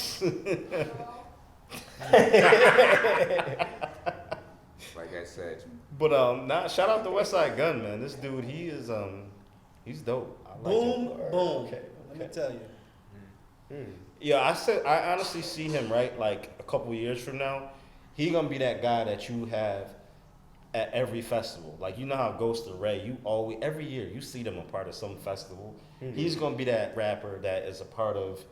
Speaker 3: Like I said.
Speaker 2: But shout out to Westside Gun, man. This dude, he's dope.
Speaker 1: I like boom.
Speaker 4: Okay.
Speaker 1: Let me tell you.
Speaker 2: Yeah, I honestly see him, right, like a couple years from now, he gonna be that guy that you have at every festival. Like, you know how Ghost of Ray, you always, every year you see them a part of some festival. He's gonna be that rapper that is a part of,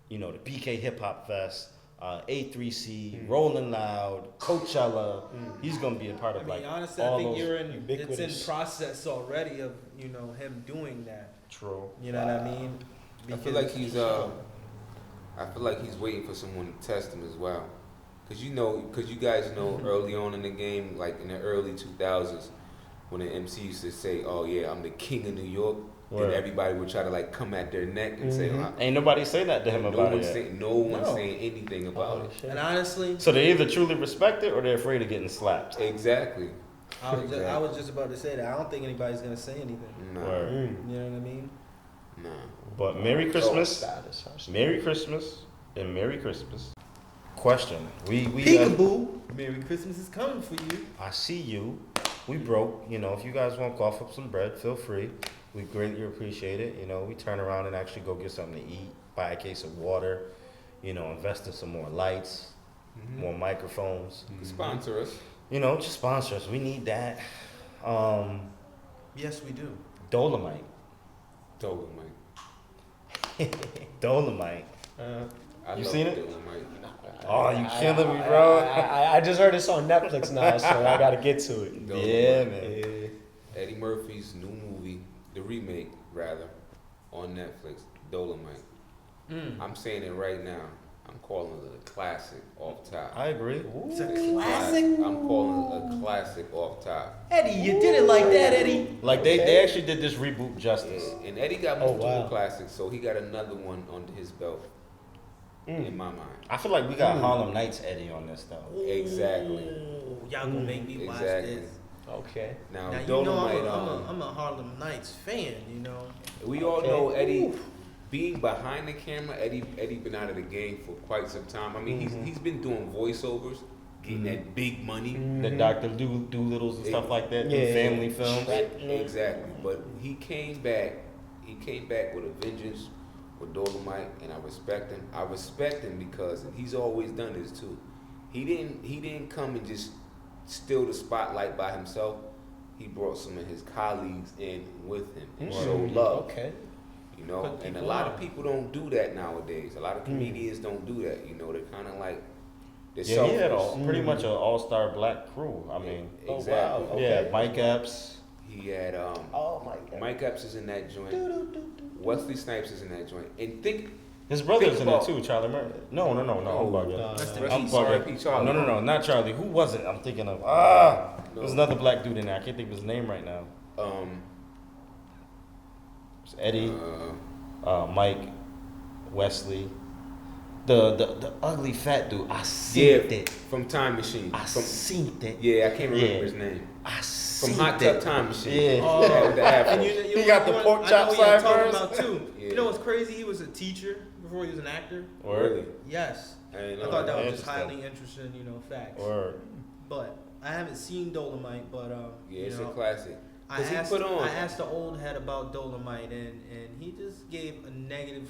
Speaker 2: you know, the BK Hip Hop Fest, A3C, Rolling Loud, Coachella. He's gonna be a part of, like,
Speaker 1: honestly,
Speaker 2: all
Speaker 1: I think
Speaker 2: those
Speaker 1: it's in process already of, you know, him doing that.
Speaker 2: True.
Speaker 1: You know what I mean?
Speaker 3: I feel like he's waiting for someone to test him as well. Cause you guys know early on in the game, like in the early 2000s, when the MC used to say, "Oh yeah, I'm the king of New York," and everybody would try to like come at their neck and say,
Speaker 2: "Ain't nobody say that to him about it."
Speaker 3: No one's saying anything about it.
Speaker 1: And honestly,
Speaker 2: so they either truly respect it or they're afraid of getting slapped.
Speaker 3: Exactly.
Speaker 1: I was just about to say that. I don't think anybody's gonna say anything.
Speaker 3: No.
Speaker 1: You know what I mean?
Speaker 3: No.
Speaker 2: But Merry Christmas, Merry Christmas, and Merry Christmas. Question: We
Speaker 1: Peekaboo. Merry Christmas is coming for you.
Speaker 2: I see you. We broke. You know, if you guys want to cough up some bread, feel free. We greatly appreciate it. You know, we turn around and actually go get something to eat, buy a case of water. You know, invest in some more lights, more microphones.
Speaker 3: Sponsor us.
Speaker 2: You know, just sponsor us. We need that.
Speaker 1: Yes, we do.
Speaker 2: Dolomite. Dolomite. You seen it?
Speaker 3: Dolomite.
Speaker 2: Oh, you killing me, bro.
Speaker 4: I just heard it's on Netflix now, so I gotta get to it.
Speaker 3: Dolomite.
Speaker 2: Yeah, man.
Speaker 3: Yeah. Eddie Murphy's new movie, the remake rather, on Netflix, Dolomite. I'm saying it right now. I'm calling it a classic off top.
Speaker 2: I agree.
Speaker 1: It's a classic.
Speaker 3: I'm calling it a classic off top.
Speaker 1: Eddie, you did it like that, Eddie.
Speaker 2: Like they actually did this reboot justice.
Speaker 3: Yeah. And Eddie got multiple classics, so he got another one under his belt. In my mind,
Speaker 2: I feel like we got Harlem Nights Eddie on this though.
Speaker 3: Exactly.
Speaker 1: Y'all gonna make me watch this.
Speaker 4: Okay.
Speaker 3: Now
Speaker 1: you
Speaker 3: Dolomite,
Speaker 1: know I'm a Harlem Nights fan. You know.
Speaker 3: We all know Eddie. Being behind the camera, Eddie been out of the game for quite some time. I mean, he's been doing voiceovers, getting that big money.
Speaker 2: The Dr. Doolittles and stuff like that, the family films.
Speaker 3: Exactly. But he came back. He came back with a vengeance with Dolomite, and I respect him. I respect him because he's always done this too. He didn't come and just steal the spotlight by himself. He brought some of his colleagues in with him and showed love.
Speaker 4: Okay.
Speaker 3: You know, and a lot of people don't do that nowadays. A lot of comedians don't do that. You know, they're kind of like, they're selfish.
Speaker 2: He had pretty much an all-star black crew. I mean,
Speaker 3: exactly.
Speaker 2: Okay. Yeah, Mike Epps.
Speaker 3: He had Mike Epps is in that joint. Wesley Snipes is in that joint. And
Speaker 2: his brother's in it too, Charlie Murphy. No. I'm bugging. No, not Charlie. Who was it? I'm thinking of. There's another black dude in there. I can't think of his name right now. It's Eddie, Mike, Wesley, the ugly fat dude. I seen it
Speaker 3: from Time Machine.
Speaker 2: Seen it.
Speaker 3: Yeah, I can't remember his name. From Hot Tub Time Machine.
Speaker 2: Yeah.
Speaker 1: And
Speaker 2: he got the pork chop sideburns
Speaker 1: about too. Yeah. You know what's crazy? He was a teacher before he was an actor.
Speaker 3: Really?
Speaker 1: Yes. I thought that was just highly interesting, facts. But I haven't seen Dolomite, but
Speaker 3: it's a classic.
Speaker 1: I asked the old head about Dolomite, and he just gave a negative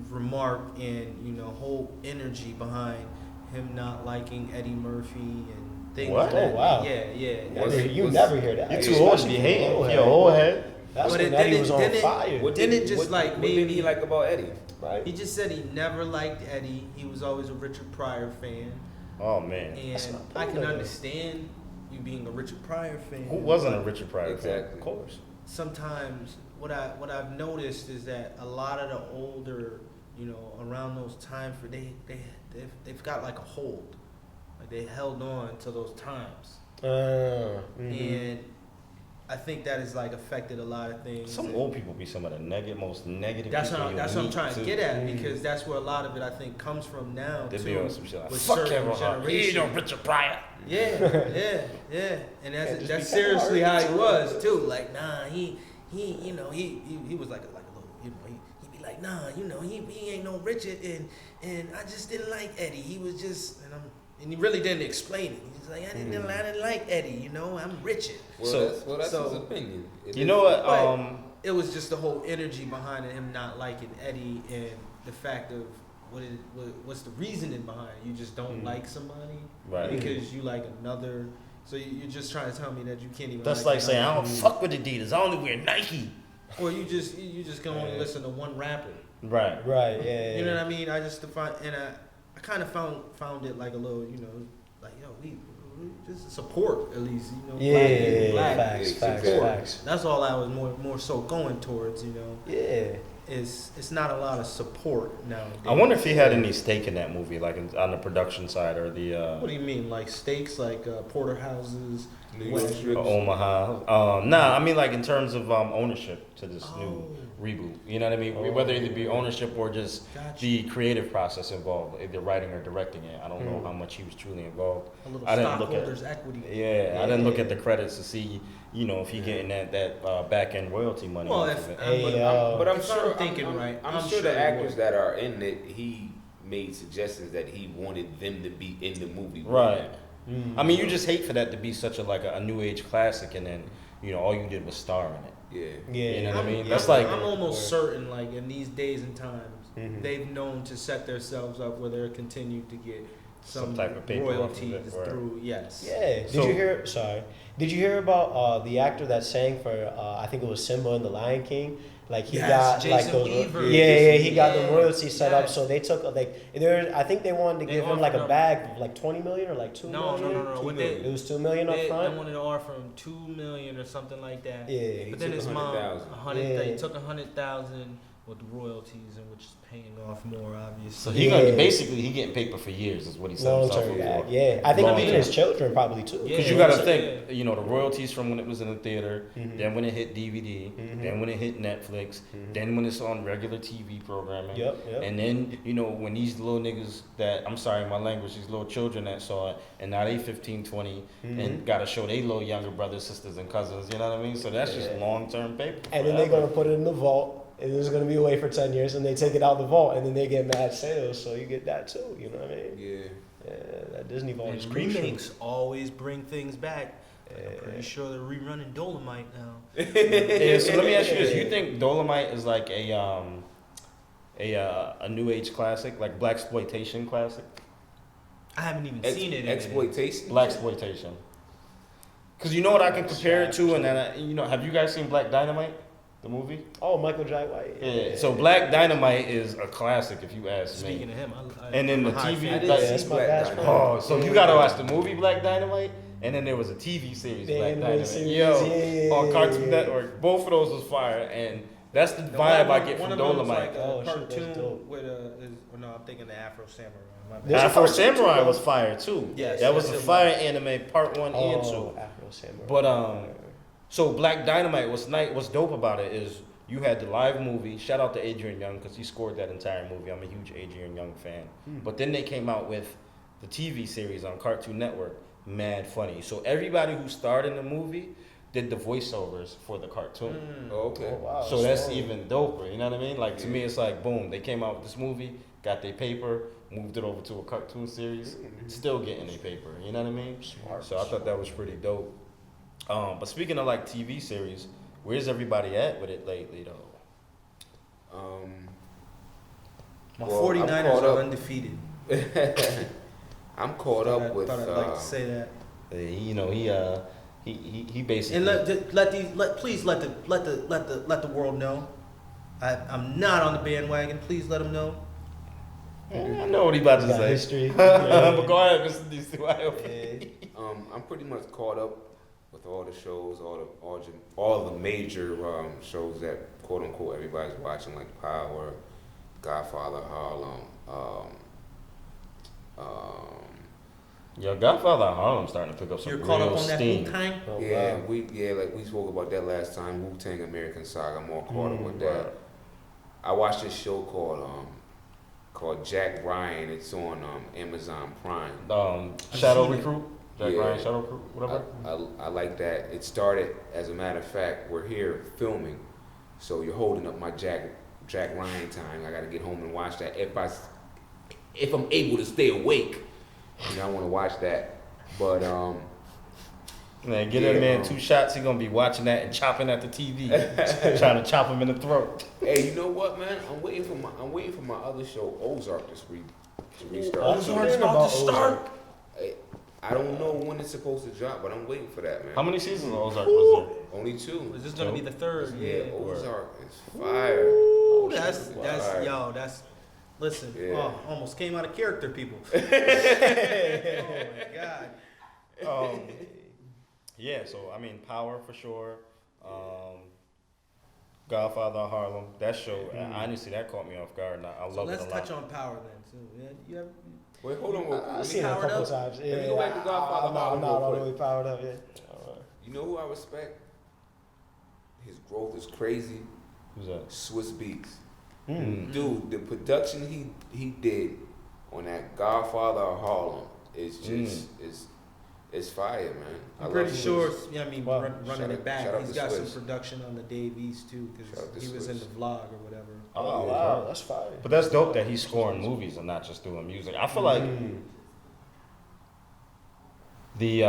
Speaker 1: remark and whole energy behind him not liking Eddie Murphy and things.
Speaker 4: What?
Speaker 1: Like that.
Speaker 4: Oh wow!
Speaker 1: Yeah.
Speaker 4: You never hear that.
Speaker 2: You too old to be hating. Your old head.
Speaker 4: That's when Eddie was on fire.
Speaker 3: What did he like about Eddie?
Speaker 4: Right.
Speaker 1: He just said he never liked Eddie. He was always a Richard Pryor fan.
Speaker 2: Oh man.
Speaker 1: And I can understand you being a Richard Pryor fan.
Speaker 2: Who wasn't a Richard Pryor fan?
Speaker 3: Exactly.
Speaker 2: Of course.
Speaker 1: Sometimes what I've noticed is that a lot of the older, around those times, they've got like a hold, like they held on to those times. And I think that has like affected a lot of things.
Speaker 2: Some old people be some of the most negative.
Speaker 1: That's
Speaker 2: people
Speaker 1: what I'm trying to get at,
Speaker 4: Mm.
Speaker 1: because that's where a lot of it I think comes from now.
Speaker 2: They
Speaker 1: too,
Speaker 2: be on some shit like,
Speaker 1: with
Speaker 2: fuck
Speaker 1: certain
Speaker 2: Kevin Hart. He
Speaker 1: generations.
Speaker 2: don't Richard Pryor.
Speaker 1: Yeah, and
Speaker 4: Yeah, just
Speaker 1: that's
Speaker 4: be
Speaker 1: seriously how
Speaker 4: Kevin
Speaker 1: he
Speaker 4: Hart.
Speaker 1: was too. Like, nah, he was like a little, he'd be like, nah, he ain't no Richard, and I just didn't like Eddie. He was just, and he really didn't explain it. He's like, I didn't like Eddie. I'm Richard.
Speaker 3: Well, that's
Speaker 1: so-
Speaker 3: his opinion.
Speaker 2: You know what?
Speaker 1: But it was just the whole energy behind him not liking Eddie, and the fact of what's the reasoning behind it. You just don't like somebody
Speaker 2: Right.
Speaker 1: because you like another. So you're just trying to tell me that you can't even.
Speaker 2: That's
Speaker 1: like
Speaker 2: like saying I
Speaker 1: another
Speaker 2: don't
Speaker 1: dude.
Speaker 2: fuck with Adidas. I only wear Nike.
Speaker 1: Or you just can only listen to one rapper.
Speaker 2: Right.
Speaker 4: Right. Yeah.
Speaker 1: You know what I mean? I just define, and I kind of found it like a little, like we just support at least,
Speaker 4: Yeah.
Speaker 1: black.
Speaker 4: Facts.
Speaker 3: support.
Speaker 4: Facts.
Speaker 1: That's all I was more so going towards,
Speaker 4: Yeah.
Speaker 1: It's not a lot of support nowadays.
Speaker 2: I wonder if he had any stake in that movie, like on the production side or the
Speaker 1: What do you mean, like stakes, like porterhouses,
Speaker 3: New York
Speaker 1: West-
Speaker 3: strips.
Speaker 2: Omaha. Nah, I mean like in terms of ownership to this
Speaker 1: Oh.
Speaker 2: new reboot. You know what I mean? Whether it be ownership or just
Speaker 1: Gotcha.
Speaker 2: the creative process involved, either writing or directing it. I don't know how much he was truly involved.
Speaker 1: A little
Speaker 2: I didn't look at-
Speaker 1: stockholders' equity.
Speaker 2: Yeah, I didn't look at the credits to see, if he getting that back end royalty money.
Speaker 1: Well,
Speaker 2: off
Speaker 1: if
Speaker 2: of it.
Speaker 4: Hey,
Speaker 3: But I'm
Speaker 1: if
Speaker 3: sure
Speaker 1: I'm thinking right,
Speaker 3: I'm
Speaker 1: I'm
Speaker 3: sure
Speaker 1: sure
Speaker 3: the
Speaker 1: he
Speaker 3: actors
Speaker 1: would.
Speaker 3: that are in it, he made suggestions that he wanted them to be in the movie.
Speaker 2: Right.
Speaker 4: Mm.
Speaker 2: I mean, you just hate for that to be such a new age classic, and then all you did was star in it.
Speaker 3: Yeah.
Speaker 4: Yeah.
Speaker 2: You know what I mean?
Speaker 1: I'm,
Speaker 2: That's
Speaker 1: I'm-
Speaker 2: like-
Speaker 1: I'm almost certain, like in these days and times,
Speaker 4: Mhm.
Speaker 1: they've known to set themselves up where they're continued to get
Speaker 2: Some
Speaker 1: some
Speaker 2: type of paper off of
Speaker 1: royalties
Speaker 2: it, or-
Speaker 1: through. Yes.
Speaker 4: Yeah. Did
Speaker 2: So-
Speaker 4: you hear? Sorry. Did you hear about the actor that sang for? I think it was Simba in The Lion King. Like he
Speaker 1: Yes,
Speaker 4: got
Speaker 1: Jason
Speaker 4: like those.
Speaker 1: Weaver.
Speaker 4: Yeah, he got the
Speaker 1: Yeah,
Speaker 4: royalties set up.
Speaker 1: yes.
Speaker 4: So they took I think they wanted to
Speaker 1: They
Speaker 4: give him like a
Speaker 1: offered
Speaker 4: bag of like 20 million or like 2
Speaker 1: No,
Speaker 4: million.
Speaker 1: no.
Speaker 3: $2
Speaker 1: What
Speaker 3: million.
Speaker 4: It was 2 million up
Speaker 1: they
Speaker 4: front.
Speaker 1: wanted to offer him $2 million or something like that.
Speaker 4: Yeah.
Speaker 1: But then
Speaker 3: took
Speaker 1: his mom,
Speaker 3: 100,000.
Speaker 1: He
Speaker 4: Yeah.
Speaker 1: took 100,000 with the royalties, and which is paying off more, obviously.
Speaker 2: So
Speaker 4: Yeah.
Speaker 2: he getting paper for years is what he set
Speaker 4: Long
Speaker 2: himself
Speaker 4: term
Speaker 2: up
Speaker 4: bag.
Speaker 2: for.
Speaker 4: Yeah. I think
Speaker 2: Long
Speaker 4: even
Speaker 2: term.
Speaker 4: his children probably too.
Speaker 1: Yeah.
Speaker 2: Because you got to
Speaker 1: Yeah.
Speaker 2: think, the royalties from when it was in the theater,
Speaker 4: Mhm.
Speaker 2: then when it hit DVD,
Speaker 4: Mhm.
Speaker 2: then when it hit Netflix,
Speaker 4: Mhm.
Speaker 2: then when it's on regular TV programming,
Speaker 4: Yep.
Speaker 2: and then when these little niggas that I'm sorry my language, these little children that saw it, and now they 15, 20,
Speaker 4: Mhm.
Speaker 2: and got to show they little younger brothers, sisters, and cousins. You know what I mean? So that's just
Speaker 4: Yeah.
Speaker 2: long term paper.
Speaker 4: And then they're
Speaker 2: forever.
Speaker 4: gonna put it in the vault. And it's gonna be away for 10 years, and they take it out the vault, and then they get mad sales. So you get that too. You know what I mean?
Speaker 3: Yeah.
Speaker 4: Yeah, that Disney vault is
Speaker 1: And
Speaker 4: crucial.
Speaker 1: remakes always bring things back. I'm
Speaker 4: Yeah.
Speaker 1: pretty sure they're rerunning Dolomite now.
Speaker 2: Yeah, so let me ask you this: you think Dolomite is like a new age classic, like black exploitation classic?
Speaker 1: I haven't even seen it.
Speaker 3: Exploitation.
Speaker 2: Black exploitation. Because you know what I can compare it to, and then have you guys seen Black Dynamite, the movie?
Speaker 4: Oh, Michael Jai White.
Speaker 2: Yeah. So Black Dynamite is a classic, if you ask
Speaker 1: Speaking
Speaker 2: me.
Speaker 1: of him,
Speaker 2: And then
Speaker 1: I'm
Speaker 2: the
Speaker 1: a high
Speaker 2: TV
Speaker 1: fan.
Speaker 3: I didn't
Speaker 2: like-
Speaker 3: see
Speaker 4: That's my
Speaker 3: Black
Speaker 4: best
Speaker 3: Dynamite.
Speaker 4: friend.
Speaker 2: Oh, so you gotta watch the movie Black Dynamite, and then there was a TV series
Speaker 4: The
Speaker 2: Black
Speaker 4: anime
Speaker 2: Dynamite.
Speaker 4: series,
Speaker 2: Yo,
Speaker 4: yeah,
Speaker 2: on
Speaker 4: yeah,
Speaker 2: Cartoon
Speaker 4: yeah.
Speaker 2: Network, both of those was fire, and that's the
Speaker 1: No,
Speaker 2: vibe I
Speaker 1: one-
Speaker 2: get
Speaker 1: one
Speaker 2: from
Speaker 1: of them was
Speaker 2: Dolomite.
Speaker 1: like a
Speaker 4: Oh, shit, that's
Speaker 1: cartoon
Speaker 4: dope.
Speaker 1: with no, I'm thinking the Afro Samurai. My bad.
Speaker 4: There's a
Speaker 2: Afro
Speaker 4: cartoon
Speaker 2: Samurai
Speaker 4: too,
Speaker 2: was
Speaker 4: though.
Speaker 2: fire too.
Speaker 1: Yes,
Speaker 2: that was
Speaker 1: yes,
Speaker 2: a
Speaker 1: it
Speaker 2: fire
Speaker 1: was.
Speaker 2: anime part 1 and 2.
Speaker 4: Oh, Afro Samurai.
Speaker 2: But so Black Dynamite, what's dope about it is you had the live movie. Shout out to Adrian Young because he scored that entire movie. I'm a huge Adrian Young fan. But then they came out with the TV series on Cartoon Network, mad funny. So everybody who starred in the movie did the voiceovers for the cartoon.
Speaker 3: Oh, okay.
Speaker 4: Oh, wow.
Speaker 2: So that's
Speaker 4: So-
Speaker 2: even doper, you know what I mean? Like to
Speaker 3: Yeah.
Speaker 2: me, it's like boom, they came out with this movie, got their paper, moved it over to a cartoon series, still getting their paper, you know what I mean?
Speaker 4: Smart.
Speaker 2: So I thought that was pretty dope. But speaking of like TV series, where's everybody at with it lately though?
Speaker 1: My
Speaker 3: Well,
Speaker 1: 49ers
Speaker 3: I'm caught
Speaker 1: are
Speaker 3: up.
Speaker 1: undefeated.
Speaker 3: I'm caught up with.
Speaker 1: Thought I'd like to say that.
Speaker 2: He basically.
Speaker 1: And please let the world know. I'm not on the bandwagon. Please let them know.
Speaker 2: I know what he about to
Speaker 4: Got
Speaker 2: say.
Speaker 4: history.
Speaker 2: But go ahead, Mr. DC.
Speaker 3: I'm pretty much caught up with all the shows, all the major shows that quote unquote everybody's watching, like Power, Godfather, Harlem,
Speaker 2: Yo, Godfather of Harlem starting to pick up some
Speaker 1: You're caught
Speaker 2: real
Speaker 1: up on that
Speaker 2: steam.
Speaker 1: Wu-Tang?
Speaker 5: Oh,
Speaker 3: Yeah,
Speaker 5: wow.
Speaker 3: like we spoke about that last time. Wu-Tang American Saga. I'm all caught up with
Speaker 2: right.
Speaker 3: that. I watched this show called Jack Ryan. It's on Amazon Prime.
Speaker 2: Shadow
Speaker 1: seen it.
Speaker 2: Recruit? Jack
Speaker 3: Yeah.
Speaker 2: Ryan, Shadow Recruit, whatever.
Speaker 3: I like that. It started, as a matter of fact, we're here filming, so you're holding up my Jack Ryan time. I got to get home and watch that if I'm able to stay awake. You know, I want to watch that. But
Speaker 2: Man, get in there in 2 shots. He gonna be watching that and chopping at the TV, trying to chop him in the throat.
Speaker 3: hey, you know what, man? I'm waiting for my other show, Ozark, to restart.
Speaker 4: Ozark's about to start.
Speaker 3: I don't know when it's supposed to drop, but I'm waiting for that, man.
Speaker 2: How many seasons of Ozark was
Speaker 3: Only 2.
Speaker 1: Is this gonna be the third?
Speaker 3: Yeah, Ozark is fire.
Speaker 1: Ooh, that's
Speaker 3: fire.
Speaker 1: yo, that's listen.
Speaker 3: Yeah.
Speaker 1: Oh, almost came out of character, people. Oh my god.
Speaker 2: there? Yeah, so I mean, Power for sure. Godfather of Harlem. That show, honestly, that caught me off guard. And I
Speaker 1: So
Speaker 2: love
Speaker 1: let's
Speaker 2: it a lot.
Speaker 1: touch on Power then too. Yeah, you have
Speaker 3: Wait, hold on. real quick.
Speaker 4: I've seen it a
Speaker 1: powered
Speaker 4: couple
Speaker 1: up?
Speaker 4: times. Yeah,
Speaker 3: Let me go back to Godfather
Speaker 4: I'm
Speaker 3: Harlem
Speaker 4: not
Speaker 3: real
Speaker 4: all the
Speaker 3: quick.
Speaker 4: way powered up yet.
Speaker 3: You know who I respect? His growth is crazy.
Speaker 2: Who's that?
Speaker 3: Swiss Beats.
Speaker 4: Mm.
Speaker 3: Dude, the production he did on that Godfather of Harlem is just is fire, man.
Speaker 1: I'm pretty
Speaker 3: love
Speaker 1: sure.
Speaker 3: Swiss.
Speaker 1: Yeah, I mean,
Speaker 4: Wow.
Speaker 1: running
Speaker 3: Shout
Speaker 1: it
Speaker 3: out-
Speaker 1: back,
Speaker 3: shout out
Speaker 1: he's
Speaker 3: to
Speaker 1: got
Speaker 3: Swiss.
Speaker 1: some production on the Dave East too,
Speaker 3: Shout out
Speaker 1: because
Speaker 3: to
Speaker 1: he was in
Speaker 3: Swiss.
Speaker 1: the vlog or whatever.
Speaker 4: Oh wow, that's fire.
Speaker 2: But that's dope that he's scoring movies and not just doing music. I feel like the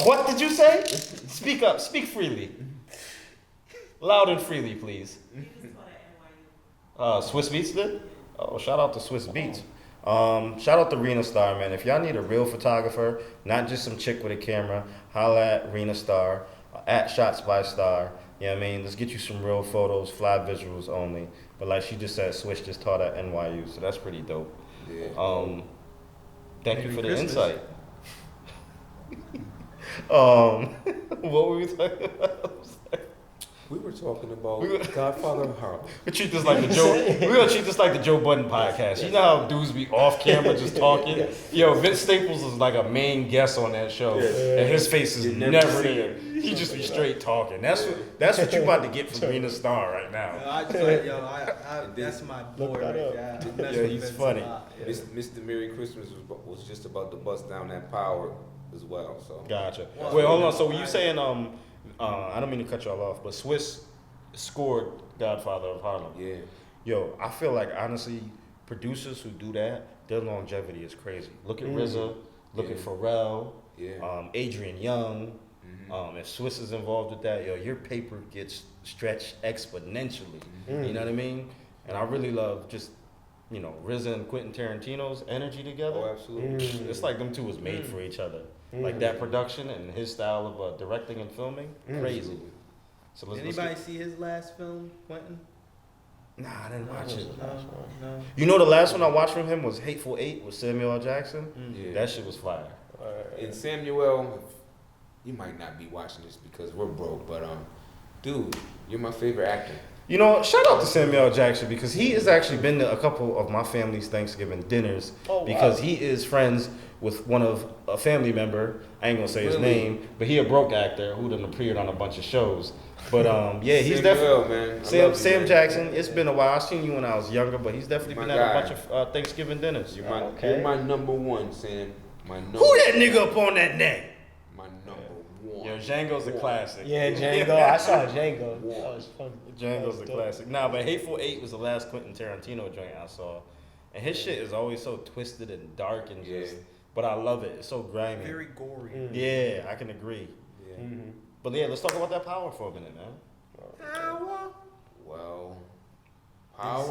Speaker 2: what did you say? Speak up, speak freely, loud and freely, please. Swiss Beats did? Oh, shout out to Swiss Beats. Shout out to Rena Star, man. If y'all need a real photographer, not just some chick with a camera, holla at Rena Star, at Shots by Star. You know what I mean? Let's get you some real photos, fly visuals only. But like she just said, Swish just taught at NYU, so that's pretty dope.
Speaker 3: Yeah.
Speaker 2: Thank you
Speaker 1: Merry
Speaker 2: for the
Speaker 1: Christmas.
Speaker 2: insight. What were we talking about?
Speaker 3: We were talking about
Speaker 2: We were-
Speaker 3: Godfather of Harlem.
Speaker 2: We treat this like the Joe. We're gonna treat this like the Joe Budden podcast. You know how dudes be off camera just talking. Yo, Vince Staples is like a main guest on that show, and his face is
Speaker 3: You never
Speaker 2: never
Speaker 3: see
Speaker 2: there. He just be straight talking. That's what you about to get from Rena Star right now.
Speaker 1: I just like, I that's my boy
Speaker 4: Look that
Speaker 1: right
Speaker 4: up.
Speaker 1: there. I mess
Speaker 2: Yeah,
Speaker 1: with
Speaker 2: he's
Speaker 1: Vince a
Speaker 2: funny.
Speaker 1: lot, yeah.
Speaker 3: Mr. Merry Christmas was just about to bust down that Power as well. So
Speaker 2: Gotcha.
Speaker 1: Well,
Speaker 2: Wait, hold on. So were you saying I don't mean to cut y'all off, but Swiss scored Godfather of Harlem.
Speaker 3: yeah,
Speaker 2: Yo, I feel like honestly, producers who do that, their longevity is crazy. Look at RZA, look at
Speaker 3: Yeah.
Speaker 2: Pharrell,
Speaker 3: yeah.
Speaker 2: Adrian Young.
Speaker 3: Mhm.
Speaker 2: If Swiss is involved with that, yo, your paper gets stretched exponentially. You know what I mean? And I really love just, RZA and Quentin Tarantino's energy together.
Speaker 3: Oh, absolutely.
Speaker 2: It's like them two was made for each other. Like that production and his style of directing and filming, crazy.
Speaker 3: Absolutely.
Speaker 2: So let's
Speaker 1: Anybody see his last film, Quentin?
Speaker 2: Nah, I didn't watch it.
Speaker 1: No.
Speaker 2: You know, the last one I watched from him was Hateful Eight with Samuel L. Jackson.
Speaker 3: Yeah.
Speaker 2: That shit was fire.
Speaker 3: And Samuel, you might not be watching this because we're broke, but dude, you're my favorite actor.
Speaker 2: You know, shout out to Samuel L. Jackson because he has actually been to a couple of my family's Thanksgiving dinners because he is friends with a family member. I ain't gonna say his
Speaker 3: Really?
Speaker 2: name, but he a broke actor who done appeared on a bunch of shows. But yeah, he's
Speaker 3: Samuel,
Speaker 2: definitely
Speaker 3: man. I
Speaker 2: Sam
Speaker 3: love you,
Speaker 2: Sam
Speaker 3: man.
Speaker 2: Jackson. It's been a while. I seen you when I was younger, but he's definitely
Speaker 3: My
Speaker 2: been at a
Speaker 3: guy.
Speaker 2: bunch of Thanksgiving dinners.
Speaker 3: You're my number one, Sam. My number.
Speaker 2: Who that nigga up on that name?
Speaker 3: My number one.
Speaker 2: Yo, Django's a classic.
Speaker 4: Yeah, Django. I saw Django. That was fun.
Speaker 2: Django's a
Speaker 4: That was dope.
Speaker 2: classic. Nah, but Hateful Eight was the last Quentin Tarantino joint I saw. And his shit is always so twisted and dark and just,
Speaker 3: Yeah.
Speaker 2: but I love it. It's so grimy.
Speaker 1: Very gory.
Speaker 2: Yeah, I can agree.
Speaker 3: Yeah.
Speaker 4: Mm-hmm.
Speaker 2: But yeah, let's talk about that Power for a minute, man.
Speaker 3: Well, power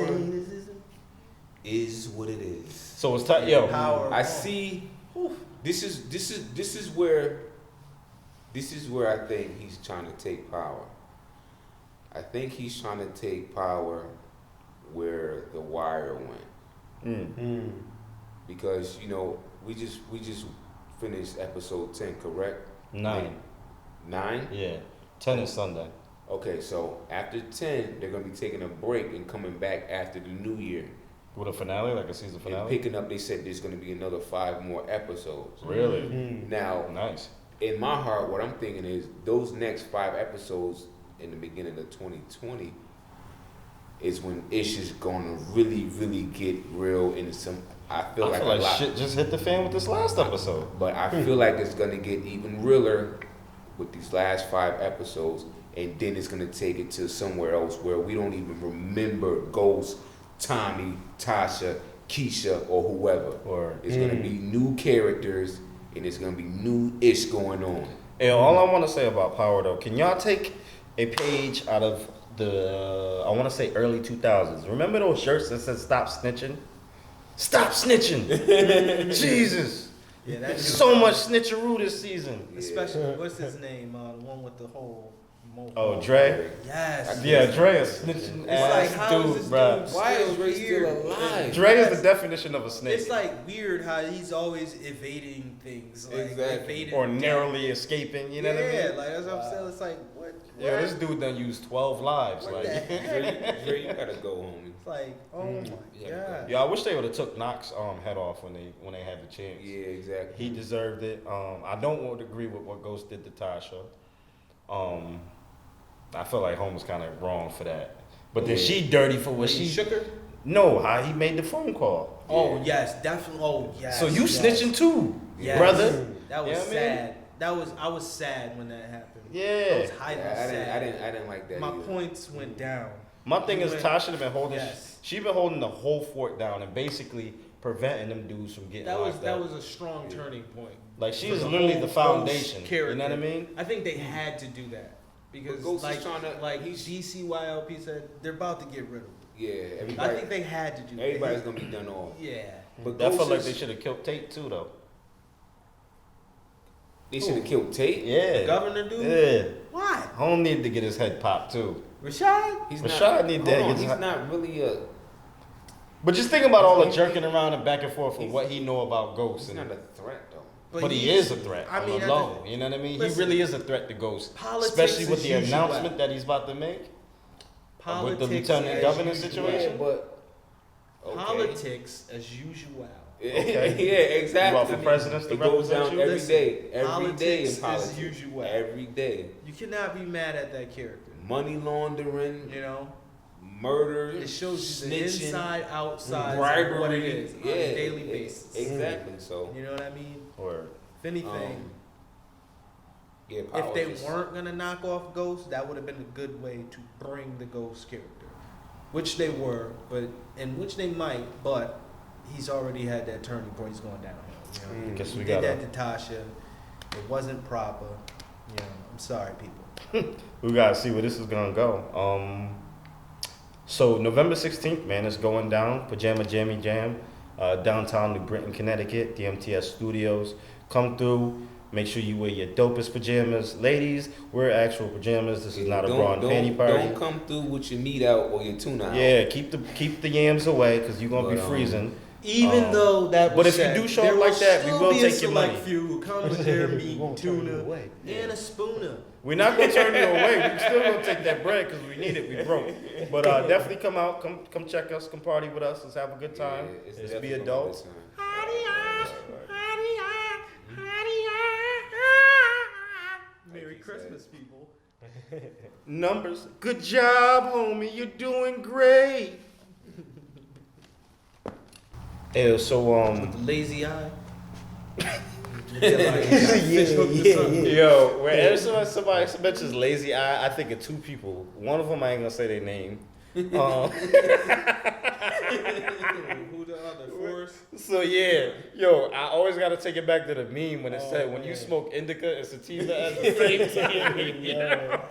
Speaker 3: is what it is.
Speaker 2: So it's time, yo.
Speaker 1: Power.
Speaker 3: I see. This is where I think he's trying to take power. I think he's trying to take power where The Wire went, because we just finished episode 10, correct?
Speaker 2: 9.
Speaker 3: 9?
Speaker 2: Yeah. 10 is Sunday.
Speaker 3: Okay, so after 10, they're gonna be taking a break and coming back after the new year.
Speaker 2: With a finale, like a season
Speaker 3: And
Speaker 2: finale?
Speaker 3: picking up, they said there's going to be another 5 more episodes.
Speaker 2: Really?
Speaker 3: Now,
Speaker 2: Nice.
Speaker 3: in my heart, what I'm thinking is those next 5 episodes in the beginning of 2020 is when ish is going to really, really get real into some. I feel like a lot.
Speaker 2: Shit just hit the fan with this last episode.
Speaker 3: But I feel like it's going to get even realer with these last 5 episodes, and then it's going to take it to somewhere else where we don't even remember Ghost, Tommy, Tasha, Keisha, or whoever.
Speaker 2: Or
Speaker 3: It's going to be new characters, and it's going to be new ish going on.
Speaker 2: Hey, all I want to say about Power though, can y'all take a page out of the, I want to say early 2000s? Remember those shirts that said "Stop Snitching"? Stop snitching! Jesus!
Speaker 1: Yeah, that's
Speaker 2: So much snitcheroo this season.
Speaker 1: Especially what's his name? The one with the whole.
Speaker 2: Oh, Dre?
Speaker 1: Yes.
Speaker 2: Yeah, Dre is snitching
Speaker 1: It's like,
Speaker 2: ass
Speaker 1: how is
Speaker 2: dude,
Speaker 1: this
Speaker 2: bruh.
Speaker 1: dude
Speaker 3: Why is
Speaker 1: still
Speaker 3: Dre
Speaker 1: here?
Speaker 3: still alive?
Speaker 2: Dre is the definition of a snake.
Speaker 1: It's like weird how he's always evading things. Like
Speaker 3: Exactly.
Speaker 1: evading
Speaker 2: Or
Speaker 1: death.
Speaker 2: narrowly escaping, you know what I mean?
Speaker 1: Yeah, like that's what I'm saying. It's like what?
Speaker 2: Yeah, this dude done used 12 lives.
Speaker 1: What
Speaker 2: Like,
Speaker 1: the heck?
Speaker 3: Dre, you gotta go, homie.
Speaker 1: It's like, oh my
Speaker 3: Yeah.
Speaker 1: god.
Speaker 2: yeah, I wish they would have took Knox's head off when they had the chance.
Speaker 3: Yeah, exactly.
Speaker 2: He deserved it. I don't want to agree with what Ghost did to Tasha. I feel like Home was kind of wrong for that. But then she dirty for what
Speaker 1: He
Speaker 2: she
Speaker 1: shook her.
Speaker 2: No, how he made the phone call.
Speaker 1: Oh yes, definitely. Oh yes.
Speaker 2: So you
Speaker 1: yes.
Speaker 2: snitching too,
Speaker 1: Yes.
Speaker 2: brother?
Speaker 1: That was
Speaker 2: You know what I mean?
Speaker 1: sad. I was sad when that happened. I
Speaker 2: Yeah.
Speaker 1: was highly
Speaker 3: Yeah,
Speaker 1: sad.
Speaker 3: I didn't like that.
Speaker 1: My
Speaker 3: either.
Speaker 1: points went down.
Speaker 2: My thing
Speaker 1: You
Speaker 2: is
Speaker 1: went-
Speaker 2: Tasha been holding.
Speaker 1: Yes.
Speaker 2: She been holding the whole fort down and basically preventing them dudes from getting
Speaker 1: That was
Speaker 2: locked
Speaker 1: that
Speaker 2: up.
Speaker 1: was a strong turning point.
Speaker 2: Like she
Speaker 1: for
Speaker 2: is
Speaker 1: the
Speaker 2: literally
Speaker 1: whole
Speaker 2: the foundation.
Speaker 1: Ghost
Speaker 2: You know what I
Speaker 1: character.
Speaker 2: mean?
Speaker 1: I think they had to do that because
Speaker 3: But Ghost is
Speaker 1: like
Speaker 3: trying to-
Speaker 1: like
Speaker 3: he's-
Speaker 1: DCYLP said they're about to get rid of him.
Speaker 3: Yeah,
Speaker 1: I
Speaker 3: everybody.
Speaker 1: think they had to do that.
Speaker 3: Everybody's gonna be done off.
Speaker 1: Yeah.
Speaker 3: But
Speaker 2: I felt
Speaker 3: Ghost
Speaker 2: like
Speaker 3: is-
Speaker 2: they should have killed Tate too, though.
Speaker 3: They should have killed Tate.
Speaker 2: Yeah.
Speaker 1: Governor dude?
Speaker 2: Yeah.
Speaker 1: Why?
Speaker 2: Home needed to get his head popped too.
Speaker 1: Rashad?
Speaker 3: He's
Speaker 2: Rashad need that.
Speaker 3: hold on,
Speaker 2: He's
Speaker 3: he's
Speaker 2: not-
Speaker 3: not really a.
Speaker 2: But just think about all the jerking around and back and forth of what he know about Ghost.
Speaker 3: He's
Speaker 2: And,
Speaker 3: not a threat though.
Speaker 2: but he
Speaker 1: he's-
Speaker 2: is a threat
Speaker 1: I
Speaker 2: on
Speaker 1: mean,
Speaker 2: the
Speaker 1: at
Speaker 2: low. You know what I mean?
Speaker 1: listen,
Speaker 2: he really is a threat to Ghost.
Speaker 1: politics
Speaker 2: Especially with
Speaker 1: is
Speaker 2: the
Speaker 1: usual.
Speaker 2: announcement that he's about to make.
Speaker 1: Politics
Speaker 2: with the lieutenant
Speaker 1: as
Speaker 2: governor
Speaker 1: usual.
Speaker 2: situation?
Speaker 3: Yeah, but. Okay.
Speaker 1: Politics as usual.
Speaker 2: Okay.
Speaker 3: Yeah, exactly.
Speaker 2: You out for presidents to
Speaker 3: It goes
Speaker 2: represent
Speaker 3: down
Speaker 2: you?
Speaker 3: every
Speaker 1: Listen,
Speaker 3: day. Every
Speaker 1: politics
Speaker 3: day in
Speaker 1: is
Speaker 3: politics.
Speaker 1: usual.
Speaker 3: Every day.
Speaker 1: You cannot be mad at that character.
Speaker 3: Money laundering,
Speaker 1: You know?
Speaker 3: murder,
Speaker 1: It shows you the
Speaker 3: snitching,
Speaker 1: inside, outside
Speaker 3: bribery.
Speaker 1: of what it is on
Speaker 3: yeah,
Speaker 1: a daily basis.
Speaker 3: Exactly. So,
Speaker 1: You know what I mean?
Speaker 2: Or
Speaker 1: If anything,
Speaker 3: yeah,
Speaker 1: if
Speaker 3: power
Speaker 1: they
Speaker 3: just-
Speaker 1: weren't gonna knock off Ghost, that would have been a good way to bring the Ghost character, which they were, but and which they might, but he's already had that turning point. He's going downhill. You know?
Speaker 2: guess
Speaker 1: He
Speaker 2: we
Speaker 1: did
Speaker 2: gotta.
Speaker 1: that to Tasha. It wasn't proper. You know, I'm sorry, people.
Speaker 2: We gotta see where this is gonna go. So November 16th, man, it's going down. Pajama Jammy Jam, downtown New Britain, Connecticut, the MTS Studios. Come through. Make sure you wear your dopest pajamas, ladies. Wear actual pajamas. This is not a bra and panty party.
Speaker 3: Don't come through with your meat out or your tuna out.
Speaker 2: Yeah, keep the yams away because you're gonna be
Speaker 3: But,
Speaker 2: freezing.
Speaker 1: Even though that
Speaker 2: but
Speaker 1: was
Speaker 2: if you
Speaker 1: said,
Speaker 2: do show
Speaker 1: there
Speaker 2: up like that, we
Speaker 1: still
Speaker 2: will
Speaker 1: be a
Speaker 2: take your
Speaker 1: select
Speaker 2: money.
Speaker 1: few who come with their
Speaker 4: We
Speaker 1: meat,
Speaker 4: won't turn you
Speaker 1: tuna,
Speaker 4: away.
Speaker 1: and a spooner.
Speaker 2: We're not gonna turn you away. We still gonna take that bread because we need it. We broke. But definitely come out, come check us, come party with us. Let's have a good time.
Speaker 3: it's
Speaker 2: Let's
Speaker 3: definitely
Speaker 2: be
Speaker 3: gonna
Speaker 2: adults.
Speaker 3: good time.
Speaker 1: Merry Christmas, people.
Speaker 2: Numbers. Good job, homie. You're doing great. Hey, so
Speaker 1: Lazy eye.
Speaker 2: yo, whenever somebody mentions lazy eye, I think of two people. One of them I ain't gonna say their name.
Speaker 1: Who the other? Forrest?
Speaker 2: So yeah, yo, I always gotta take it back to the meme when it said when you smoke indica and sativa at the same time. You know?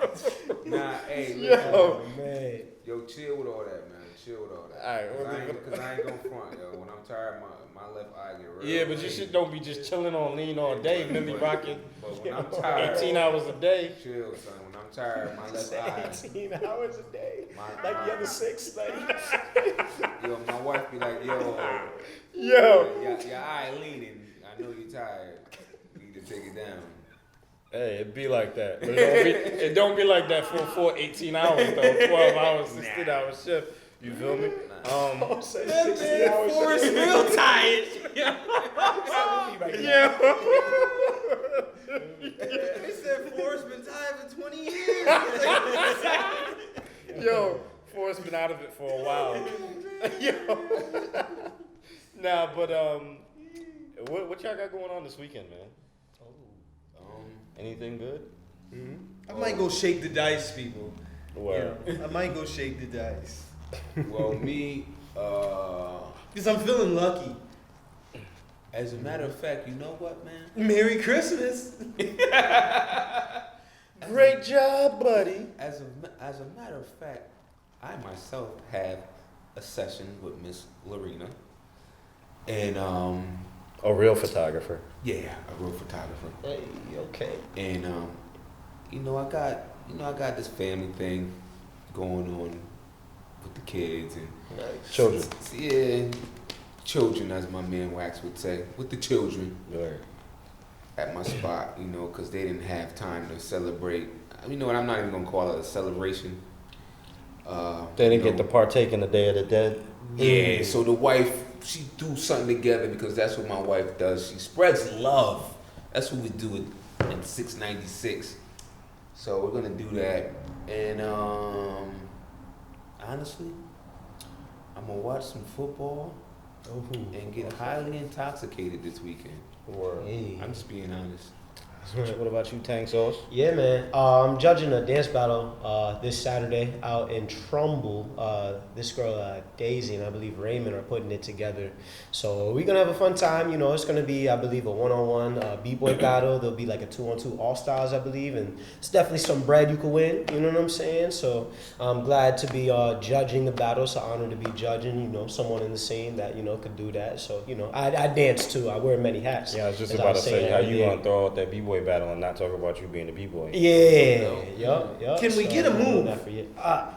Speaker 3: Nah, hey,
Speaker 2: Yo.
Speaker 3: listen,
Speaker 4: Man.
Speaker 3: yo, chill with all that, man. Chill with all that.
Speaker 2: Alright,
Speaker 3: Cause I ain't gonna front, yo. When I'm tired, my left eye get real.
Speaker 2: Yeah, but you
Speaker 3: lazy.
Speaker 2: shit don't be just chilling on lean all day, Millie rocking
Speaker 3: But when I'm tired,
Speaker 2: 18 hours a day.
Speaker 3: chill, son. When I'm tired, my left eye.
Speaker 4: 18 hours a day.
Speaker 3: My,
Speaker 4: Like the other 6, like.
Speaker 3: Yo, my wife be like, yo,
Speaker 2: Yo.
Speaker 3: your eye leaning. I know you're tired. You need to take it down.
Speaker 2: Hey, it be like that. But it don't be like that for 18 hours though. 12 hours, 16 hour shift. You feel me?
Speaker 3: Nah,
Speaker 1: Forrest real tired.
Speaker 2: Yeah.
Speaker 1: They said Forrest been tired for 20 years.
Speaker 2: Yo, Forrest been out of it for a while. Yo. Nah, but what y'all got going on this weekend, man? Anything good?
Speaker 1: I might go shake the dice, people.
Speaker 2: Where?
Speaker 1: I might go shake the dice.
Speaker 3: Well, me,
Speaker 1: Because I'm feeling lucky.
Speaker 3: as a matter of fact, you know what, man?
Speaker 1: Merry Christmas.
Speaker 2: Great job, buddy.
Speaker 3: As a matter of fact, I myself have a session with Miss Lorena, and
Speaker 2: A real photographer.
Speaker 3: yeah, a real photographer.
Speaker 4: Hey, okay.
Speaker 3: And I got this family thing going on with the kids and
Speaker 2: Children.
Speaker 3: yeah, children, as my man Wax would say, with the children
Speaker 2: Right.
Speaker 3: at my spot, because they didn't have time to celebrate. You know what? I'm not even gonna call it a celebration.
Speaker 2: They didn't get to partake in the Day of the Dead.
Speaker 3: Yeah, so the wife, she threw something together because that's what my wife does. She spreads love. That's what we do in 696. So we're gonna do that, and honestly, I'm gonna watch some football and get highly intoxicated this weekend.
Speaker 2: Word.
Speaker 4: Hey.
Speaker 3: I'm just being honest.
Speaker 2: What about you, Tank Sauce?
Speaker 4: Yeah, man. I'm judging a dance battle this Saturday out in Trumbull. This girl, Daisy, and I believe Raymond are putting it together. So we're going to have a fun time. It's going to be, I believe, a one-on-one b-boy battle. There'll be like a 2-on-2 all-stars, I believe. And it's definitely some bread you can win. You know what I'm saying? So I'm glad to be judging the battle. It's an honor to be judging, someone in the scene that, could do that. So, I dance too. I wear many hats.
Speaker 2: Yeah, I was just
Speaker 4: as
Speaker 2: about to
Speaker 4: saying
Speaker 2: say, how you
Speaker 4: earlier.
Speaker 2: gonna throw out that b-boy battle and not talk about you being a b-boy?
Speaker 4: Yeah, yup.
Speaker 1: Can we get a
Speaker 4: I'm doing
Speaker 1: move?
Speaker 4: that for you.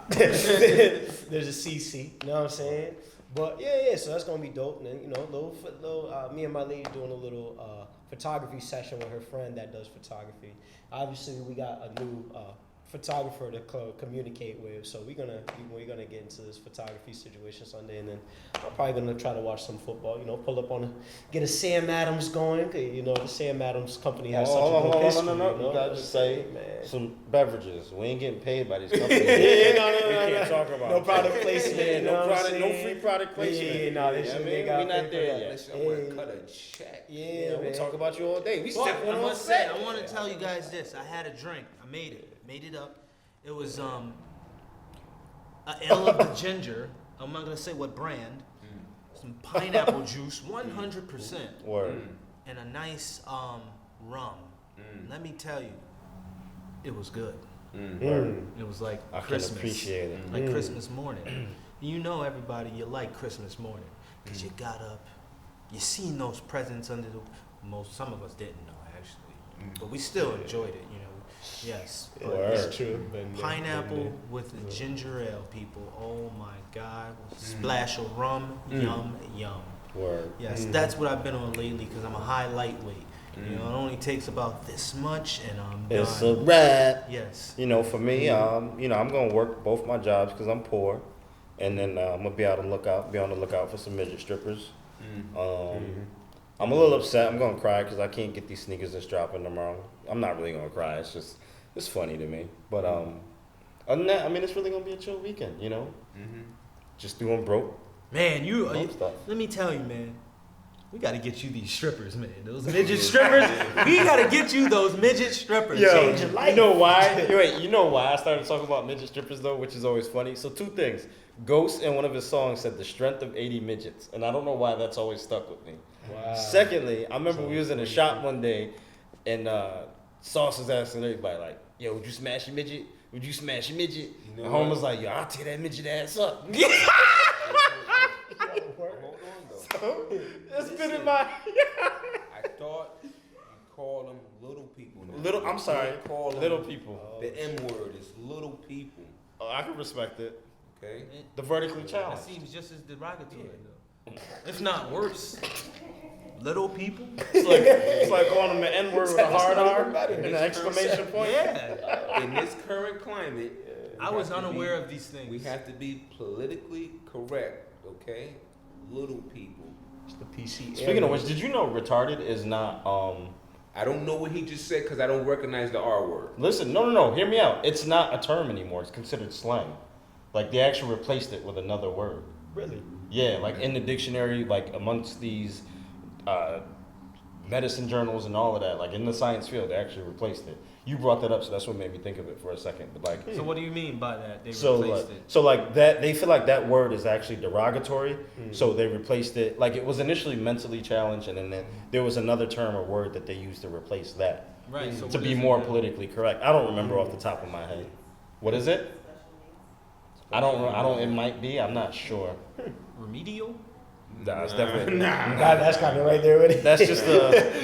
Speaker 4: There's a CC, you know what I'm saying? But yeah, so that's gonna be dope. And then, me and my lady doing a little photography session with her friend that does photography. Obviously, we got a new photographer to communicate with, so we're gonna get into this photography situation Sunday, and then I'm probably gonna try to watch some football. Pull up get a Sam Adams going. The Sam Adams company has such a good history.
Speaker 2: No. You gotta just say
Speaker 4: man.
Speaker 2: some beverages. We ain't getting paid by these companies.
Speaker 4: No.
Speaker 2: We can't talk about
Speaker 4: No
Speaker 2: it.
Speaker 4: product placement.
Speaker 2: No free product placement.
Speaker 4: They should. They got
Speaker 2: we not there yet.
Speaker 3: Unless y'all want to cut a check.
Speaker 4: Yeah,
Speaker 2: We talk about you all day. We
Speaker 1: But
Speaker 2: step
Speaker 1: I
Speaker 2: one on
Speaker 1: must say,
Speaker 2: set.
Speaker 1: I want to tell you guys this. I had a drink. I made it up. It was a ale of the ginger. I'm not gonna say what brand. Some pineapple juice, 100%,
Speaker 2: Word.
Speaker 1: and a nice rum. Let me tell you, it was good. It was like
Speaker 2: I can
Speaker 1: Christmas,
Speaker 2: appreciate it.
Speaker 1: like Christmas morning. Everybody, you like Christmas morning because you got up, you seen those presents under the. Some of us didn't know actually, but we still enjoyed it. Yes, but
Speaker 2: Word.
Speaker 4: It's true.
Speaker 1: pineapple with the ginger ale, people. Oh my God! Splash of rum, yum.
Speaker 2: Word.
Speaker 1: Yes, that's what I've been on lately because I'm a high lightweight. It only takes about this much, and I'm done.
Speaker 2: It's a wrap.
Speaker 1: Yes.
Speaker 2: For me, I'm gonna work both my jobs because I'm poor, and then I'm gonna be on the lookout for some midget strippers. I'm a little upset. I'm gonna cry because I can't get these sneakers that's dropping tomorrow. I'm not really gonna cry. It's funny to me. But other than that, it's really gonna be a chill weekend. Just doing broke
Speaker 1: Man,
Speaker 2: stuff.
Speaker 1: let me tell you, man. We gotta get you these strippers, man. Those midget strippers. We gotta get you those midget strippers.
Speaker 4: Change your life.
Speaker 2: You know why? You know why I started talking about midget strippers though, which is always funny. So 2 things. Ghost in one of his songs said the strength of 80 midgets, and I don't know why that's always stuck with me.
Speaker 4: Wow.
Speaker 2: Secondly, I remember we was in a shop one day, and Sauce was asking everybody like, "Yo, would you smash your midget? Would you smash your midget?"
Speaker 3: You know
Speaker 2: and Home
Speaker 3: what?
Speaker 2: was like, "Yo, I'll tear that midget ass up."
Speaker 3: Hold on though.
Speaker 2: It's been in my
Speaker 3: I thought you call them little people. Now.
Speaker 2: I'm sorry,
Speaker 3: You call them
Speaker 2: little people.
Speaker 3: The M word is little people.
Speaker 2: Oh, I can respect it.
Speaker 3: Okay.
Speaker 2: The vertically
Speaker 1: That
Speaker 2: challenged.
Speaker 1: seems just as derogatory, though. If not worse. Little people.
Speaker 2: It's like calling them an N-word with a hard R and an exclamation point.
Speaker 1: Yeah.
Speaker 3: In this current climate,
Speaker 1: I was unaware of these things.
Speaker 3: we have to be politically correct okay? Little people.
Speaker 4: It's the PC.
Speaker 2: Speaking of which, did you know retarded is not
Speaker 3: I don't know what he just said because I don't recognize the R word.
Speaker 2: Listen, no, hear me out. It's not a term anymore. It's considered slang. Like they actually replaced it with another word.
Speaker 4: Really?
Speaker 2: Yeah, like in the dictionary, like amongst these medicine journals and all of that, like in the science field, they actually replaced it. You brought that up, so that's what made me think of it for a second. But like,
Speaker 1: So what do you mean by that? They
Speaker 2: so
Speaker 1: replaced
Speaker 2: like,
Speaker 1: it.
Speaker 2: so like that they feel like that word is actually derogatory, so they replaced it. Like it was initially mentally challenged, and then there was another term or word that they used to replace that
Speaker 1: Right. So
Speaker 2: to
Speaker 1: what
Speaker 2: be
Speaker 1: is it
Speaker 2: more
Speaker 1: now?
Speaker 2: politically correct. I don't remember off the top of my head. What is it? I don't. It might be. I'm not sure.
Speaker 1: Remedial?
Speaker 2: Nah, it's definitely
Speaker 4: That's kind of right there with it.
Speaker 2: That's just